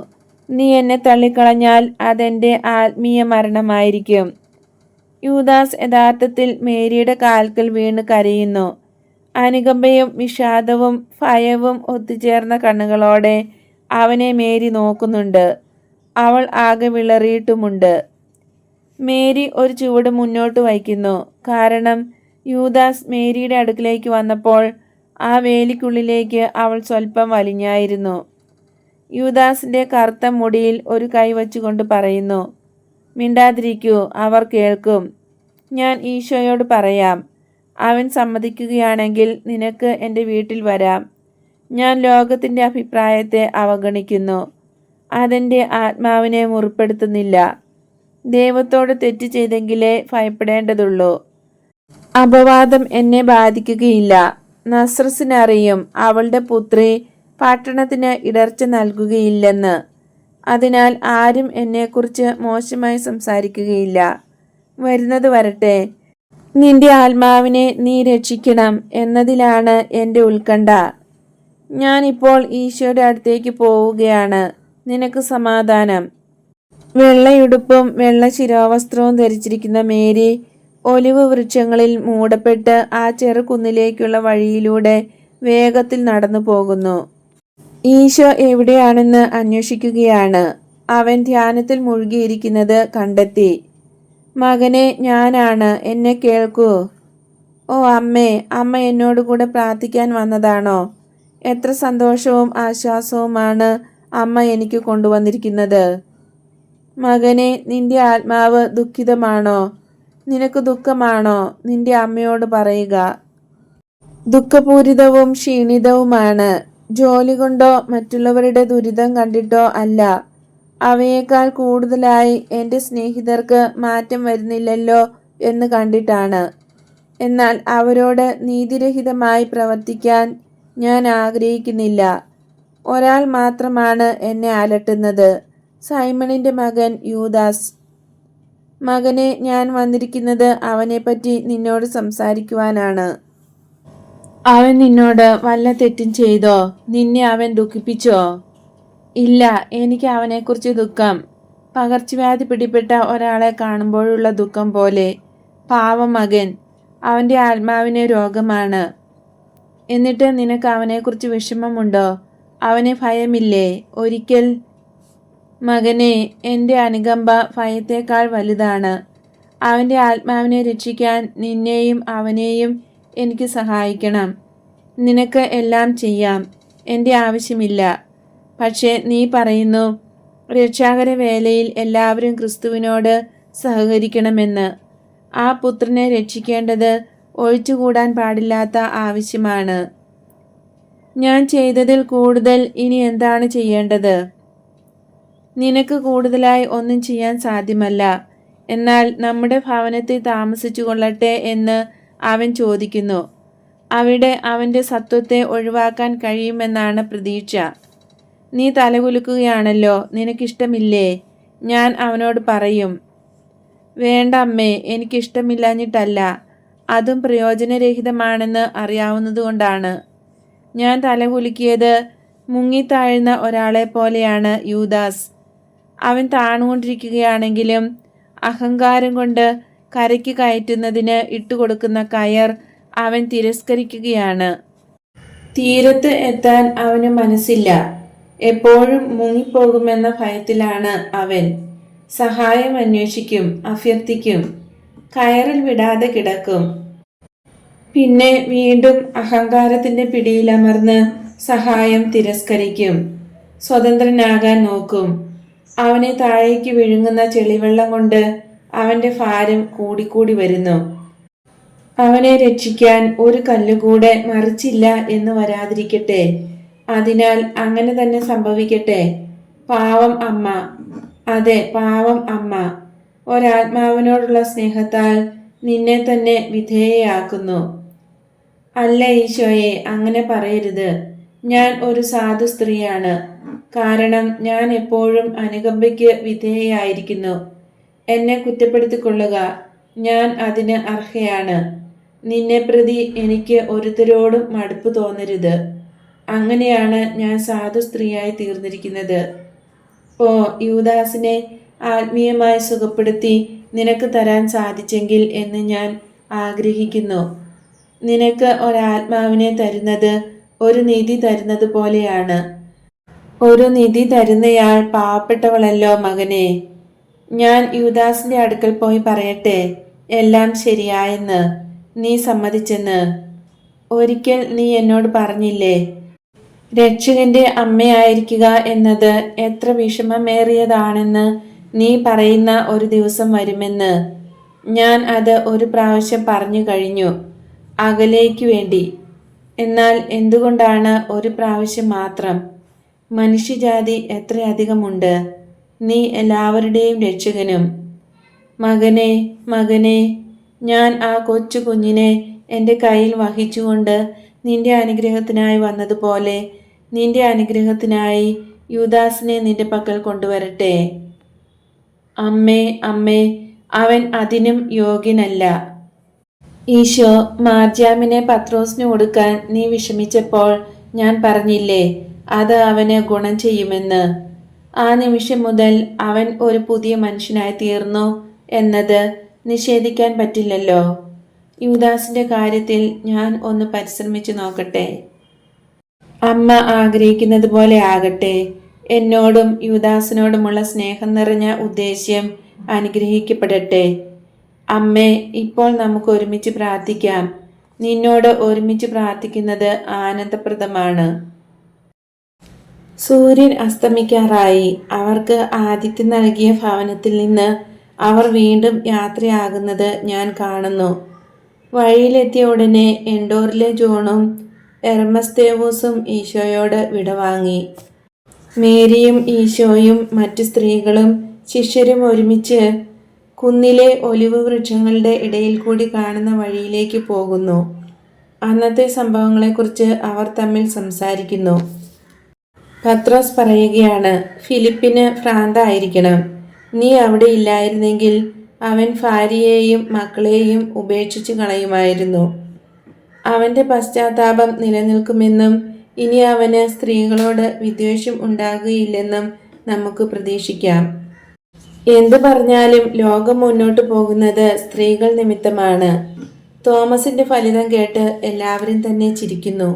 നീ എന്നെ തള്ളിക്കളഞ്ഞാൽ അതെൻ്റെ ആത്മീയ മരണമായിരിക്കും. യൂദാസ് യഥാർത്ഥത്തിൽ മേരിയുടെ കാൽക്കൽ വീണ് കരയുന്നു. അനുകമ്പയും വിഷാദവും ഭയവും ഒത്തുചേർന്ന കണ്ണുകളോടെ അവനെ മേരി നോക്കുന്നുണ്ട്. അവൾ ആകെ വിളറിയിട്ടുമുണ്ട്. മേരി ഒരു ചുവട് മുന്നോട്ട് വയ്ക്കുന്നു. കാരണം യൂദാസ് മേരിയുടെ അടുക്കിലേക്ക് വന്നപ്പോൾ ആ വേലിക്കുള്ളിലേക്ക് അവൾ സ്വല്പം വലിഞ്ഞായിരുന്നു. യൂദാസിൻ്റെ കറുത്ത മുടിയിൽ ഒരു കൈ വച്ചുകൊണ്ട് പറയുന്നു, മിണ്ടാതിരിക്കൂ, അവർ കേൾക്കും. ഞാൻ ഈശോയോട് പറയാം. അവൻ സമ്മതിക്കുകയാണെങ്കിൽ നിനക്ക് എൻ്റെ വീട്ടിൽ വരാം. ഞാൻ ലോകത്തിൻ്റെ അഭിപ്രായത്തെ അവഗണിക്കുന്നു. അതെൻ്റെ ആത്മാവിനെ മുറിപ്പെടുത്തുന്നില്ല. ദൈവത്തോട് തെറ്റ് ചെയ്തെങ്കിലേ ഭയപ്പെടേണ്ടതുള്ളൂ. അപവാദം എന്നെ ബാധിക്കുകയില്ല. നസ്രസിനറിയും അവളുടെ പുത്രി പട്ടണത്തിന് ഇടർച്ച നൽകുകയില്ലെന്ന്. അതിനാൽ ആരും എന്നെക്കുറിച്ച് മോശമായി സംസാരിക്കുകയില്ല. വരുന്നത് വരട്ടെ. നിന്റെ ആത്മാവിനെ നീ രക്ഷിക്കണം എന്നതിലാണ് എൻ്റെ ഉത്കണ്ഠ. ഞാനിപ്പോൾ ഈശോയുടെ അടുത്തേക്ക് പോവുകയാണ്. നിനക്ക് സമാധാനം. വെള്ളയുടുപ്പും വെള്ള ശിരോവസ്ത്രവും ധരിച്ചിരിക്കുന്ന മേരി ഒലിവ് വൃക്ഷങ്ങളിൽ മൂടപ്പെട്ട് ആ ചെറുകുന്നിലേക്കുള്ള വഴിയിലൂടെ വേഗത്തിൽ നടന്നു പോകുന്നു. ഈശോ എവിടെയാണെന്ന് അന്വേഷിക്കുകയാണ്. അവൻ ധ്യാനത്തിൽ മുഴുകിയിരിക്കുന്നത് കണ്ടെത്തി. മകനെ, ഞാനാണ്, എന്നെ കേൾക്കൂ. ഓ അമ്മേ, അമ്മ എന്നോടുകൂടെ പ്രാർത്ഥിക്കാൻ വന്നതാണോ? എത്ര സന്തോഷവും ആശ്വാസവുമാണ് അമ്മ എനിക്ക് കൊണ്ടുവന്നിരിക്കുന്നത്. മകനെ, നിന്റെ ആത്മാവ് ദുഃഖിതമാണോ? നിനക്ക് ദുഃഖമാണോ? നിന്റെ അമ്മയോട് പറയുക. ദുഃഖപൂരിതവും ക്ഷീണിതവുമാണ്. ജോലി കൊണ്ടോ മറ്റുള്ളവരുടെ ദുരിതം കണ്ടിട്ടോ അല്ല. അവയേക്കാൾ കൂടുതലായി എൻ്റെ സ്നേഹിതർക്ക് മാറ്റം വരുന്നില്ലല്ലോ എന്ന് കണ്ടിട്ടാണ്. എന്നാൽ അവരോട് നീതിരഹിതമായി പ്രവർത്തിക്കാൻ ഞാൻ ആഗ്രഹിക്കുന്നില്ല. ഒരാൾ മാത്രമാണ് എന്നെ അലട്ടുന്നത്, സൈമണിൻ്റെ മകൻ യൂദാസ്. മകനെ, ഞാൻ വന്നിരിക്കുന്നത് അവനെപ്പറ്റി നിന്നോട് സംസാരിക്കുവാനാണ്. അവൻ നിന്നോട് വല്ല തെറ്റും ചെയ്തോ? നിന്നെ അവൻ ദുഃഖിപ്പിച്ചോ? ഇല്ല, എനിക്ക് അവനെക്കുറിച്ച് ദുഃഖം പകർച്ചവ്യാധി പിടിപെട്ട ഒരാളെ കാണുമ്പോഴുള്ള ദുഃഖം പോലെ. പാവം മകൻ, അവൻ്റെ ആത്മാവിന് രോഗമാണ്. എന്നിട്ട് നിനക്ക് അവനെക്കുറിച്ച് വിഷമമുണ്ടോ? അവന് ഭയമില്ലേ? ഒരിക്കൽ മകനെ, എൻ്റെ അനുകമ്പ ഭയത്തേക്കാൾ വലുതാണ്. അവൻ്റെ ആത്മാവിനെ രക്ഷിക്കാൻ നിന്നെയും അവനെയും എനിക്ക് സഹായിക്കണം. നിനക്ക് എല്ലാം ചെയ്യാം, എൻ്റെ ആവശ്യമില്ല. പക്ഷേ നീ പറയുന്നു രക്ഷാകര വേലയിൽ എല്ലാവരും ക്രിസ്തുവിനോട് സഹകരിക്കണമെന്ന്. ആ പുത്രനെ രക്ഷിക്കേണ്ടത് ഒഴിച്ചുകൂടാൻ പാടില്ലാത്ത ആവശ്യമാണ്. ഞാൻ ചെയ്തതിൽ കൂടുതൽ ഇനി എന്താണ് ചെയ്യേണ്ടത്? നിനക്ക് കൂടുതലായി ഒന്നും ചെയ്യാൻ സാധ്യമല്ല. എന്നാൽ നമ്മുടെ ഭവനത്തിൽ താമസിച്ചു കൊള്ളട്ടെ എന്ന് അവൻ ചോദിക്കുന്നു. അവിടെ അവൻ്റെ സത്വത്തെ ഒഴിവാക്കാൻ കഴിയുമെന്നാണ് പ്രതീക്ഷ. നീ തലകുലുക്കുകയാണല്ലോ. നിനക്കിഷ്ടമില്ലേ? ഞാൻ അവനോട് പറയും. വേണ്ട അമ്മേ, എനിക്കിഷ്ടമില്ലാഞ്ഞിട്ടല്ല, അതും പ്രയോജനരഹിതമാണെന്ന് അറിയാവുന്നതുകൊണ്ടാണ്. ഞാൻ തലകുലുക്കിയത് മുങ്ങിത്താഴുന്ന ഒരാളെ പോലെയാണ് യൂദാസ്. അവൻ താണുകൊണ്ടിരിക്കുകയാണെങ്കിലും അഹങ്കാരം കൊണ്ട് കരയ്ക്ക് കയറ്റുന്നതിന് ഇട്ടുകൊടുക്കുന്ന കയർ അവൻ തിരസ്കരിക്കുകയാണ്. തീരത്ത് എത്താൻ അവന് മനസ്സില്ല. എപ്പോഴും മുങ്ങിപ്പോകുമെന്ന ഭയത്തിലാണ് അവൻ. സഹായം അന്വേഷിക്കും, അഭ്യർത്ഥിക്കും, കയറിൽ വിടാതെ കിടക്കും. പിന്നെ വീണ്ടും അഹങ്കാരത്തിന്റെ പിടിയിലമർന്ന് സഹായം തിരസ്കരിക്കും. സ്വതന്ത്രനാകാൻ നോക്കും. അവനെ താഴേക്ക് വിഴുങ്ങുന്ന ചെളിവെള്ളം കൊണ്ട് അവന്റെ ഭാരം കൂടിക്കൂടി വരുന്നു. അവനെ രക്ഷിക്കാൻ ഒരു കല്ലുകൂടെ മറിച്ചില്ല എന്ന് വരാതിരിക്കട്ടെ. അതിനാൽ അങ്ങനെ തന്നെ സംഭവിക്കട്ടെ. പാവം അമ്മ, അതെ പാവം അമ്മ, ഒരാത്മാവിനോടുള്ള സ്നേഹത്താൽ നിന്നെ തന്നെ വിധേയയാക്കുന്നു. അല്ല ഈശോയെ, അങ്ങനെ പറയരുത്. ഞാൻ ഒരു സാധു സ്ത്രീയാണ്. കാരണം ഞാൻ എപ്പോഴും അനുകമ്പയ്ക്ക് വിധേയയായിരിക്കുന്നു. എന്നെ കുറ്റപ്പെടുത്തിക്കൊള്ളുക, ഞാൻ അതിന് അർഹയാണ്. നിന്നെ പ്രതി എനിക്ക് ഒരുത്തരോടും മടുപ്പ് തോന്നരുത്. അങ്ങനെയാണ് ഞാൻ സാധു സ്ത്രീയായി തീർന്നിരിക്കുന്നത്. ഓ യൂദാസിനെ ആത്മീയമായി സുഖപ്പെടുത്തി നിനക്ക് തരാൻ സാധിച്ചെങ്കിൽ എന്ന് ഞാൻ ആഗ്രഹിക്കുന്നു. നിനക്ക് ഒരാത്മാവിനെ തരുന്നത് ഒരു നിധി തരുന്നത് പോലെയാണ്. ഒരു നിധി തരുന്നയാൾ പാവപ്പെട്ടവളല്ലോ മകനെ. ഞാൻ യൂദാസിന്റെ അടുക്കൽ പോയി പറയട്ടെ എല്ലാം ശരിയായെന്ന്, നീ സമ്മതിച്ചെന്ന്. ഒരിക്കൽ നീ എന്നോട് പറഞ്ഞില്ലേ, രക്ഷകന്റെ അമ്മയായിരിക്കുക എന്നത് എത്ര വിഷമമേറിയതാണെന്ന് നീ പറയുന്ന ഒരു ദിവസം വരുമെന്ന്. ഞാൻ അത് ഒരു പ്രാവശ്യം പറഞ്ഞു കഴിഞ്ഞു, അകലേക്ക് വേണ്ടി. എന്നാൽ എന്തുകൊണ്ടാണ് ഒരു പ്രാവശ്യം മാത്രം? മനുഷ്യജാതി എത്രയധികമുണ്ട്. നീ എല്ലാവരുടെയും രക്ഷകനും. മകനെ, മകനെ, ഞാൻ ആ കൊച്ചു കുഞ്ഞിനെ എൻ്റെ കയ്യിൽ വഹിച്ചുകൊണ്ട് നിന്റെ അനുഗ്രഹത്തിനായി വന്നതുപോലെ നിന്റെ അനുഗ്രഹത്തിനായി യൂദാസിനെ നിന്റെ പക്കൽ കൊണ്ടുവരട്ടെ. അമ്മേ, അമ്മേ, അവൻ അതിനും യോഗ്യനല്ല. ഈശോ മാർജാമിനെ പത്രോസിന് കൊടുക്കാൻ നീ വിഷമിച്ചപ്പോൾ ഞാൻ പറഞ്ഞില്ലേ, അത് അവന് ഗുണം ചെയ്യുമെന്ന്. ആ നിമിഷം മുതൽ അവൻ ഒരു പുതിയ മനുഷ്യനായി തീർന്നു എന്നത് നിഷേധിക്കാൻ പറ്റില്ലല്ലോ. യൂദാസിന്റെ കാര്യത്തിൽ ഞാൻ ഒന്ന് പരിശ്രമിച്ചു നോക്കട്ടെ. അമ്മ ആഗ്രഹിക്കുന്നത് പോലെ ആകട്ടെ. എന്നോടും യൂദാസിനോടുമുള്ള സ്നേഹം നിറഞ്ഞ ഉദ്ദേശ്യം അനുഗ്രഹിക്കപ്പെടട്ടെ. അമ്മേ, ഇപ്പോൾ നമുക്ക് ഒരുമിച്ച് പ്രാർത്ഥിക്കാം. നിന്നോട് ഒരുമിച്ച് പ്രാർത്ഥിക്കുന്നത് ആനന്ദപ്രദമാണ്. സൂര്യൻ അസ്തമിക്കാറായി. അവർക്ക് ആതിഥ്യം നൽകിയ ഭവനത്തിൽ നിന്ന് അവർ വീണ്ടും യാത്രയാകുന്നത് ഞാൻ കാണുന്നു. വഴിയിലെത്തിയ ഉടനെ എൻഡോറിലെ ജോണും എർമസ്തേവൂസും ഈശോയോട് വിടവാങ്ങി. മേരിയും ഈശോയും മറ്റു സ്ത്രീകളും ശിഷ്യരും ഒരുമിച്ച് കുന്നിലെ ഒലിവ് വൃക്ഷങ്ങളുടെ ഇടയിൽ കൂടി കാണുന്ന വഴിയിലേക്ക് പോകുന്നു. അന്നത്തെ സംഭവങ്ങളെക്കുറിച്ച് അവർ തമ്മിൽ സംസാരിക്കുന്നു. പത്രോസ് പറയുകയാണ്, ഫിലിപ്പിന് ഭ്രാന്തായിരിക്കണം. നീ അവിടെ ഇല്ലായിരുന്നെങ്കിൽ അവൻ ഭാര്യയെയും മക്കളെയും ഉപേക്ഷിച്ചു കളയുമായിരുന്നു. അവൻ്റെ പശ്ചാത്താപം നിലനിൽക്കുമെന്നും ഇനി അവന് സ്ത്രീകളോട് വിദ്വേഷം ഉണ്ടാകുകയില്ലെന്നും നമുക്ക് പ്രതീക്ഷിക്കാം. എന്തു പറഞ്ഞാലും ലോകം മുന്നോട്ട് പോകുന്നത് സ്ത്രീകൾ നിമിത്തമാണ്. തോമസിന്റെ ഫലിതം കേട്ട് എല്ലാവരും തന്നെ ചിരിക്കുന്നു.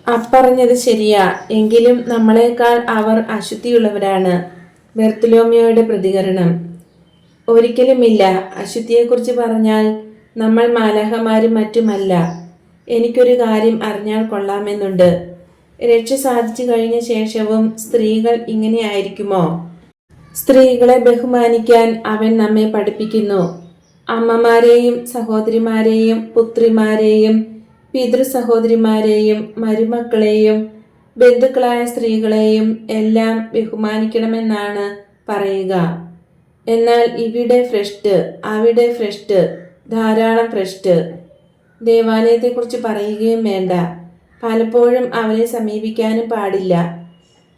അപ്പറഞ്ഞത് ശരിയാ, എങ്കിലും നമ്മളെക്കാൾ അവർ അശുദ്ധിയുള്ളവരാണ്. ബെർത്തലോമ്യോയുടെ പ്രതികരണം. ഒരിക്കലുമില്ല. അശുദ്ധിയെക്കുറിച്ച് പറഞ്ഞാൽ നമ്മൾ മാലാഖമാരും മറ്റുമല്ല. എനിക്കൊരു കാര്യം അറിഞ്ഞാൽ കൊള്ളാമെന്നുണ്ട്. രക്ഷ സാധിച്ചു കഴിഞ്ഞ ശേഷവും സ്ത്രീകൾ ഇങ്ങനെയായിരിക്കുമോ? സ്ത്രീകളെ ബഹുമാനിക്കാൻ അവൻ നമ്മെ പഠിപ്പിക്കുന്നു. അമ്മമാരെയും സഹോദരിമാരെയും പുത്രിമാരെയും പിതൃ സഹോദരിമാരെയും മരുമക്കളെയും ബന്ധുക്കളായ സ്ത്രീകളെയും എല്ലാം ബഹുമാനിക്കണമെന്നാണ് പറയുക. എന്നാൽ ഇവിടെ ഭ്രഷ്ട്, അവിടെ ഭ്രഷ്ട്, ധാരാളം ഭ്രഷ്ട്. ദേവാലയത്തെക്കുറിച്ച് പറയുകയും വേണ്ട. പലപ്പോഴും അവരെ സമീപിക്കാനും പാടില്ല.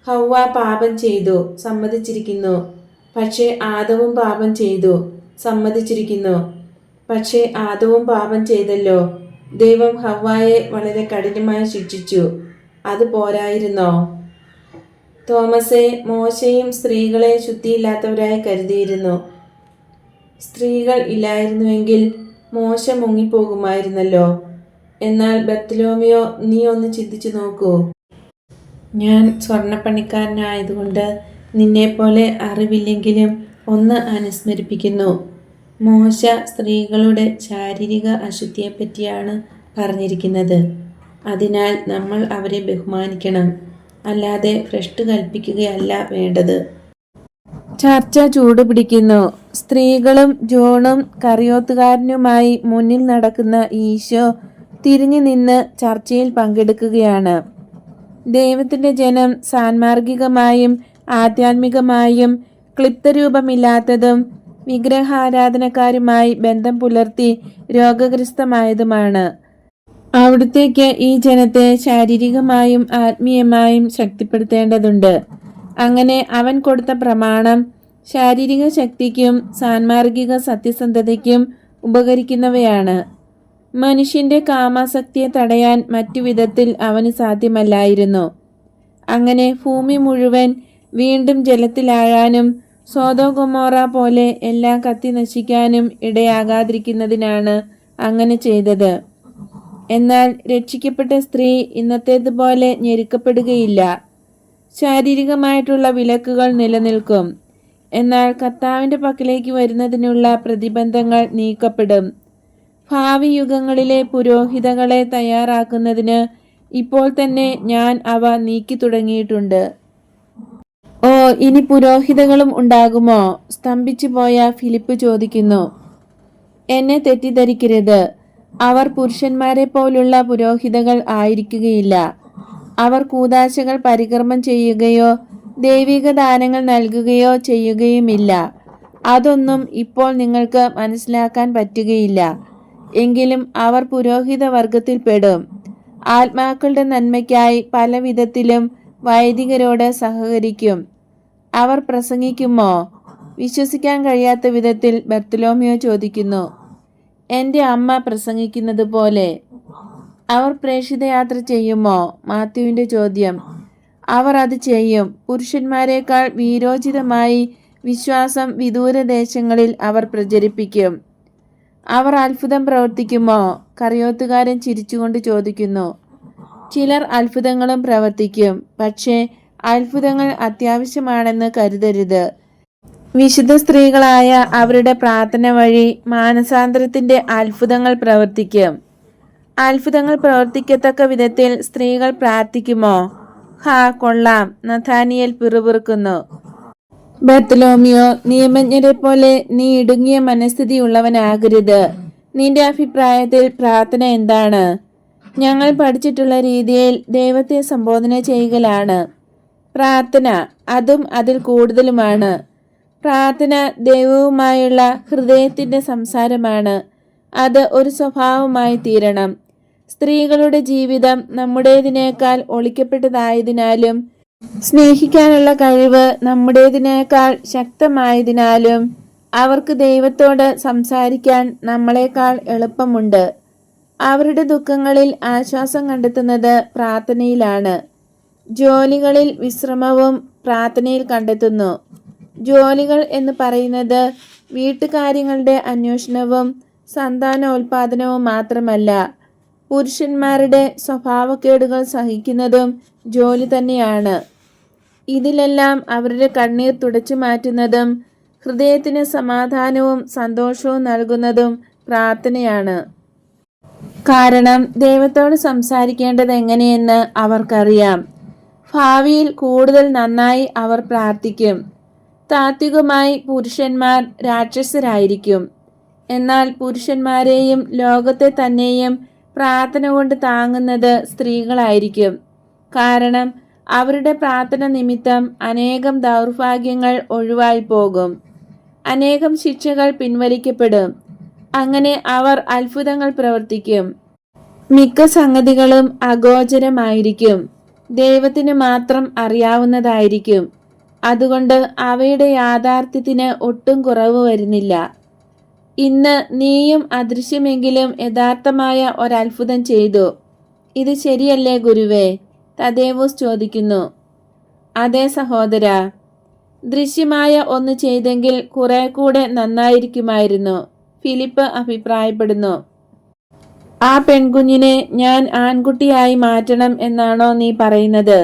ഹൗവ പാപം ചെയ്തു, സമ്മതിച്ചിരിക്കുന്നു. പക്ഷേ ആദവും പാപം ചെയ്തു, സമ്മതിച്ചിരിക്കുന്നു. പക്ഷേ ആദവും പാപം ചെയ്തല്ലോ. ദൈവം ഹവ്വായെ വളരെ കഠിനമായി ശിക്ഷിച്ചു. അത് പോരായിരുന്നോ? തോമസെ, മോശയും സ്ത്രീകളെ ശുദ്ധിയില്ലാത്തവരായി കരുതിയിരുന്നു. സ്ത്രീകൾ ഇല്ലായിരുന്നുവെങ്കിൽ മോശ മുങ്ങിപ്പോകുമായിരുന്നല്ലോ. എന്നാൽ ബർത്തലോമിയോ, നീ ഒന്ന് ചിന്തിച്ചു നോക്കൂ. ഞാൻ സ്വർണ്ണപ്പണിക്കാരനായതുകൊണ്ട് നിന്നെപ്പോലെ അറിവില്ലെങ്കിലും ഒന്ന് അനുസ്മരിപ്പിക്കുന്നു. മോശ സ്ത്രീകളുടെ ശാരീരിക അശുദ്ധിയെപ്പറ്റിയാണ് പറഞ്ഞിരിക്കുന്നത്. അതിനാൽ നമ്മൾ അവരെ ബഹുമാനിക്കണം, അല്ലാതെ ഭ്രഷ്ട് കൽപ്പിക്കുകയല്ല വേണ്ടത്. ചർച്ച ചൂടുപിടിക്കുന്നു. സ്ത്രീകളും ജോണും കറിയോത്തുകാരനുമായി മുന്നിൽ നടക്കുന്ന ഈശോ തിരിഞ്ഞു നിന്ന് ചർച്ചയിൽ പങ്കെടുക്കുകയാണ്. ദൈവത്തിന്റെ ജനം സാൻമാർഗികമായും ആധ്യാത്മികമായും ക്ലിപ്തരൂപമില്ലാത്തതും വിഗ്രഹാരാധനക്കാരുമായി ബന്ധം പുലർത്തി രോഗഗ്രസ്തമായതുമാണ്. അവിടുത്തേക്ക് ഈ ജനത്തെ ശാരീരികമായും ആത്മീയമായും ശക്തിപ്പെടുത്തേണ്ടതുണ്ട്. അങ്ങനെ അവൻ കൊടുത്ത പ്രമാണം ശാരീരിക ശക്തിക്കും സാൻമാർഗിക സത്യസന്ധതയ്ക്കും ഉപകരിക്കുന്നവയാണ്. മനുഷ്യന്റെ കാമാസക്തിയെ തടയാൻ മറ്റു വിധത്തിൽ അവന് സാധ്യമല്ലായിരുന്നു. അങ്ങനെ ഭൂമി മുഴുവൻ വീണ്ടും ജലത്തിലാഴാനും സോദോം ഗൊമോറ പോലെ എല്ലാം കത്തി നശിക്കാനും ഇടയാകാതിരിക്കുന്നതിനാണ് അങ്ങനെ ചെയ്തത്. എന്നാൽ രക്ഷിക്കപ്പെട്ട സ്ത്രീ ഇന്നത്തേതുപോലെ ഞെരുക്കപ്പെടുകയില്ല. ശാരീരികമായിട്ടുള്ള വിലക്കുകൾ നിലനിൽക്കും. എന്നാൽ കർത്താവിന്റെ പക്കലേക്ക് വരുന്നതിനുള്ള പ്രതിബന്ധങ്ങൾ നീക്കപ്പെടും. ഭാവി യുഗങ്ങളിലെ പുരോഹിതകളെ തയ്യാറാക്കുന്നതിന് ഇപ്പോൾ തന്നെ ഞാൻ അവ നീക്കി തുടങ്ങിയിട്ടുണ്ട്. ഓ, ഇനി പുരോഹിതകളും ഉണ്ടാകുമോ? സ്തംഭിച്ചു പോയ ഫിലിപ്പ് ചോദിക്കുന്നു. എന്നെ തെറ്റിദ്ധരിക്കരുത്. അവർ പുരുഷന്മാരെ പോലുള്ള പുരോഹിതകൾ ആയിരിക്കുകയില്ല. അവർ കൂദാശകൾ പരികർമ്മം ചെയ്യുകയോ ദൈവിക ദാനങ്ങൾ നൽകുകയോ ചെയ്യുകയുമില്ല. അതൊന്നും ഇപ്പോൾ നിങ്ങൾക്ക് മനസ്സിലാക്കാൻ പറ്റുകയില്ല. എങ്കിലും അവർ പുരോഹിത വർഗത്തിൽ പെടും. ആത്മാക്കളുടെ നന്മയ്ക്കായി പല വിധത്തിലും വൈദികരോട് സഹകരിക്കും. അവർ പ്രസംഗിക്കുമോ? വിശ്വസിക്കാൻ കഴിയാത്ത വിധത്തിൽ ബർത്തലോമിയോ ചോദിക്കുന്നു. എൻ്റെ അമ്മ പ്രസംഗിക്കുന്നത് പോലെ. അവർ പ്രേക്ഷിതയാത്ര ചെയ്യുമോ? മാത്യുവിൻ്റെ ചോദ്യം. അവർ അത് ചെയ്യും. പുരുഷന്മാരെക്കാൾ വീരോചിതമായി വിശ്വാസം വിദൂരദേശങ്ങളിൽ അവർ പ്രചരിപ്പിക്കും. അവർ അത്ഭുതം പ്രവർത്തിക്കുമോ? കറിയോത്തുകാരൻ ചിരിച്ചുകൊണ്ട് ചോദിക്കുന്നു. ചിലർ അത്ഭുതങ്ങളും പ്രവർത്തിക്കും. പക്ഷേ അത്ഭുതങ്ങൾ അത്യാവശ്യമാണെന്ന് കരുതരുത്. വിശുദ്ധ സ്ത്രീകളായ അവരുടെ പ്രാർത്ഥന വഴി മാനസാന്തരത്തിന്റെ അത്ഭുതങ്ങൾ പ്രവർത്തിക്കും. അത്ഭുതങ്ങൾ പ്രവർത്തിക്കത്തക്ക വിധത്തിൽ സ്ത്രീകൾ പ്രാർത്ഥിക്കുമോ? ഹാ, കൊള്ളാം, നഥാനിയേൽ പിറുപിറുക്കുന്നു. ബർത്തലോമിയോ, നിയമജ്ഞരെ പോലെ നീ ഇടുങ്ങിയ മനസ്ഥിതിയുള്ളവനാകരുത്. നിന്റെ അഭിപ്രായത്തിൽ പ്രാർത്ഥന എന്താണ്? ഞങ്ങൾ പഠിച്ചിട്ടുള്ള രീതിയിൽ ദൈവത്തെ സംബോധന ചെയ്യുകയാണ് പ്രാർത്ഥന. അതും അതിൽ കൂടുതലുമാണ്. പ്രാർത്ഥന ദൈവവുമായുള്ള ഹൃദയത്തിന്റെ സംസാരമാണ്. അത് ഒരു സ്വഭാവമായി തീരണം. സ്ത്രീകളുടെ ജീവിതം നമ്മുടേതിനേക്കാൾ ഒളിക്കപ്പെട്ടതായതിനാലും സ്നേഹിക്കാനുള്ള കഴിവ് നമ്മുടേതിനേക്കാൾ ശക്തമായതിനാലും അവർക്ക് ദൈവത്തോട് സംസാരിക്കാൻ നമ്മളെക്കാൾ എളുപ്പമുണ്ട്. അവരുടെ ദുഃഖങ്ങളിൽ ആശ്വാസം കണ്ടെത്തുന്നത് പ്രാർത്ഥനയിലാണ്. ജോലികളിൽ വിശ്രമവും പ്രാർത്ഥനയിൽ കണ്ടെത്തുന്നു. ജോലികൾ എന്ന് പറയുന്നത് വീട്ടുകാര്യങ്ങളുടെ അന്വേഷണവും സന്താനോൽപാദനവും മാത്രമല്ല, പുരുഷന്മാരുടെ സ്വഭാവക്കേടുകൾ സഹിക്കുന്നതും ജോലി തന്നെയാണ്. ഇതിലെല്ലാം അവരുടെ കണ്ണീർ തുടച്ചു മാറ്റുന്നതും ഹൃദയത്തിന് സമാധാനവും സന്തോഷവും നൽകുന്നതും പ്രാർത്ഥനയാണ്. കാരണം ദൈവത്തോട് സംസാരിക്കേണ്ടത് എങ്ങനെയെന്ന് അവർക്കറിയാം. ഭാവിയിൽ കൂടുതൽ നന്നായി അവർ പ്രാർത്ഥിക്കും. താത്വികമായി പുരുഷന്മാർ രാക്ഷസരായിരിക്കും. എന്നാൽ പുരുഷന്മാരെയും ലോകത്തെ തന്നെയും പ്രാർത്ഥന കൊണ്ട് താങ്ങുന്നത് സ്ത്രീകളായിരിക്കും. കാരണം അവരുടെ പ്രാർത്ഥന നിമിത്തം അനേകം ദൗർഭാഗ്യങ്ങൾ ഒഴിവായി പോകും. അനേകം ശിക്ഷകൾ പിൻവലിക്കപ്പെടും. അങ്ങനെ അവർ അത്ഭുതങ്ങൾ പ്രവർത്തിക്കും. മിക്ക സംഗതികളും അഗോചരമായിരിക്കും. ദൈവത്തിന് മാത്രം അറിയാവുന്നതായിരിക്കും. അതുകൊണ്ട് അവയുടെ യാഥാർത്ഥ്യത്തിന് ഒട്ടും കുറവ് വരുന്നില്ല. ഇന്ന് നീയും അദൃശ്യമെങ്കിലും യഥാർത്ഥമായ ഒരത്ഭുതം ചെയ്തു. ഇത് ശരിയല്ലേ ഗുരുവേ? തദേവൂസ് ചോദിക്കുന്നു. അതെ സഹോദര, ദൃശ്യമായ ഒന്ന് ചെയ്തെങ്കിൽ കുറെ കൂടെ നന്നായിരിക്കുമായിരുന്നു, ഫിലിപ്പ് അഭിപ്രായപ്പെടുന്നു. ആ പെൺകുഞ്ഞിനെ ഞാൻ ആൺകുട്ടിയായി മാറ്റണം എന്നാണോ നീ പറയുന്നത്?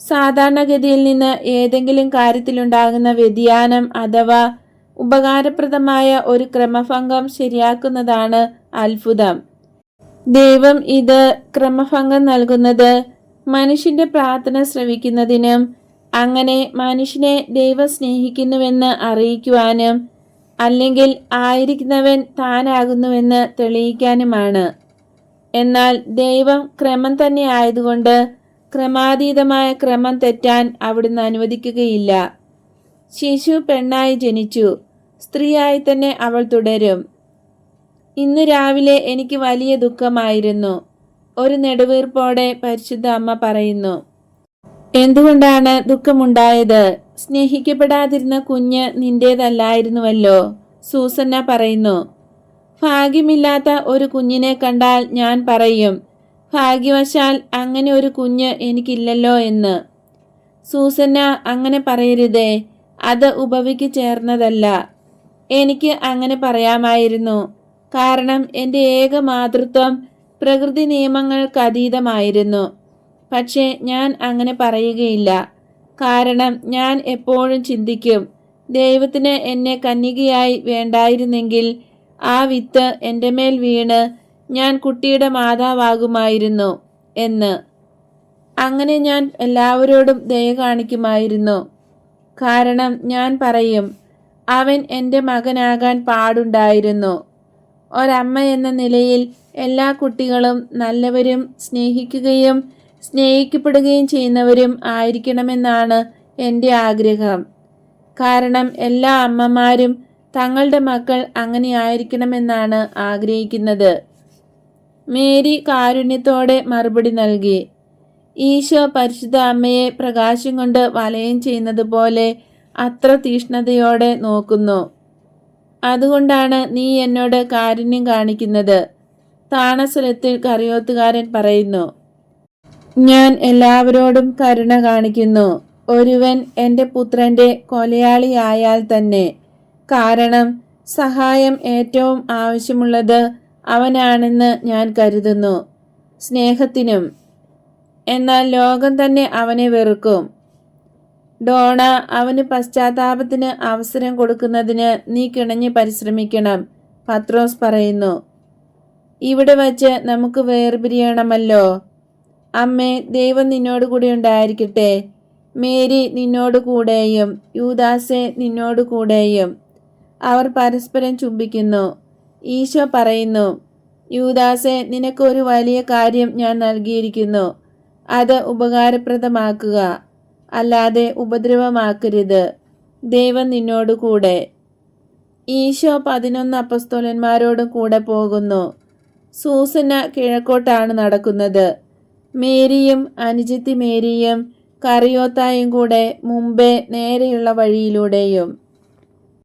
സാധാരണഗതിയിൽ നിന്ന് ഏതെങ്കിലും കാര്യത്തിലുണ്ടാകുന്ന വ്യതിയാനം അഥവാ ഉപകാരപ്രദമായ ഒരു ക്രമഭംഗം ശരിയാക്കുന്നതാണ് അത്ഭുതം. ദൈവം ഇത് ക്രമഭംഗം നൽകുന്നത് മനുഷ്യന്റെ പ്രാർത്ഥന ശ്രവിക്കുന്നതിനും അങ്ങനെ മനുഷ്യനെ ദൈവം സ്നേഹിക്കുന്നുവെന്ന് അറിയിക്കുവാനും അല്ലെങ്കിൽ ആയിരിക്കുന്നവൻ താനാകുന്നുവെന്ന് തെളിയിക്കാനുമാണ്. എന്നാൽ ദൈവം ക്രമം തന്നെ ആയതുകൊണ്ട് ക്രമാതീതമായ ക്രമം തെറ്റാൻ അവിടുന്ന് അനുവദിക്കുകയില്ല. ശിശു പെണ്ണായി ജനിച്ചു, സ്ത്രീയായി തന്നെ അവൾ തുടരും. ഇന്ന് രാവിലെ എനിക്ക് വലിയ ദുഃഖമായിരുന്നു. ഒരു നെടുവീർപ്പോടെ പരിശുദ്ധ അമ്മ പറയുന്നു. എന്തുകൊണ്ടാണ് ദുഃഖമുണ്ടായത്? സ്നേഹിക്കപ്പെടാതിരുന്ന കുഞ്ഞ് നിന്റേതല്ലായിരുന്നുവല്ലോ. സൂസന്ന പറയുന്നു. ഭാഗ്യമില്ലാത്ത ഒരു കുഞ്ഞിനെ കണ്ടാൽ ഞാൻ പറയും, ഭാഗ്യവശാൽ അങ്ങനെ ഒരു കുഞ്ഞ് എനിക്കില്ലല്ലോ എന്ന്. സൂസന്ന, അങ്ങനെ പറയരുതേ, അത് ഉപവിക്ക് ചേർന്നതല്ല. എനിക്ക് അങ്ങനെ പറയാമായിരുന്നു. കാരണം എൻ്റെ ഏക മാതൃത്വം പ്രകൃതി നിയമങ്ങൾക്ക് അതീതമായിരുന്നു. പക്ഷേ ഞാൻ അങ്ങനെ പറയുകയില്ല. കാരണം ഞാൻ എപ്പോഴും ചിന്തിക്കും, ദൈവത്തിന് എന്നെ കന്യകയായി വേണ്ടായിരുന്നെങ്കിൽ ആ വിത്ത് എൻ്റെ മേൽ വീണ് ഞാൻ കുട്ടിയുടെ മാതാവാകുമായിരുന്നു എന്ന്. അങ്ങനെ ഞാൻ എല്ലാവരോടും ദയ കാണിക്കുമായിരുന്നു. കാരണം ഞാൻ പറയും, അവൻ എൻ്റെ മകനാകാൻ പാടുണ്ടായിരുന്നു. ഒരമ്മ എന്ന നിലയിൽ എല്ലാ കുട്ടികളും നല്ലവരും സ്നേഹിക്കുകയും സ്നേഹിക്കപ്പെടുകയും ചെയ്യുന്നവരും ആയിരിക്കണമെന്നാണ് എൻ്റെ ആഗ്രഹം. കാരണം എല്ലാ അമ്മമാരും തങ്ങളുടെ മക്കൾ അങ്ങനെ ആയിരിക്കണമെന്നാണ് ആഗ്രഹിക്കുന്നത്. മേരി കാരുണ്യത്തോടെ മറുപടി നൽകി. ഈശോ പരിശുദ്ധ അമ്മയെ പ്രകാശം കൊണ്ട് വലയം ചെയ്യുന്നത് പോലെ അത്ര തീഷ്ണതയോടെ നോക്കുന്നു. അതുകൊണ്ടാണ് നീ എന്നോട് കാരുണ്യം കാണിക്കുന്നത്. താണസ്ഥലത്തിൽ കറിയോത്തുകാരൻ പറയുന്നു. ഞാൻ എല്ലാവരോടും കരുണ കാണിക്കുന്നു, ഒരുവൻ എൻ്റെ പുത്രൻ്റെ കൊലയാളിയായാൽ തന്നെ. കാരണം സഹായം ഏറ്റവും ആവശ്യമുള്ളത് അവനാണെന്ന് ഞാൻ കരുതുന്നു, സ്നേഹത്തിനും. എന്നാൽ ലോകം തന്നെ അവനെ വെറുക്കും. ഡോണ, അവന് പശ്ചാത്താപത്തിന് അവസരം കൊടുക്കുന്നതിന് നീ കിണഞ്ഞ് പരിശ്രമിക്കണം, പത്രോസ് പറയുന്നു. ഇവിടെ വച്ച് നമുക്ക് വേർപിരിയണമല്ലോ. അമ്മേ, ദൈവം നിന്നോട് കൂടെ ഉണ്ടായിരിക്കട്ടെ. മേരി നിന്നോട് കൂടെയും യൂദാസെ നിന്നോട് കൂടെയും. അവർ പരസ്പരം ചുംബിക്കുന്നു. ഈശോ പറയുന്നു, യൂദാസെ, നിനക്ക് ഒരു വലിയ കാര്യം ഞാൻ നൽകിയിരിക്കുന്നു. അത് ഉപകാരപ്രദമാക്കുക, അല്ലാതെ ഉപദ്രവമാക്കരുത്. ദൈവം നിന്നോട് കൂടെ. ഈശോ 11 അപ്പസ്തോലന്മാരോടും കൂടെ പോകുന്നു. സൂസന്ന കിഴക്കോട്ടാണ് നടക്കുന്നത്. മേരിയും അനുജത്തി മേരിയും കറിയോത്തായും കൂടെ മുമ്പേ നേരെയുള്ള വഴിയിലൂടെയും.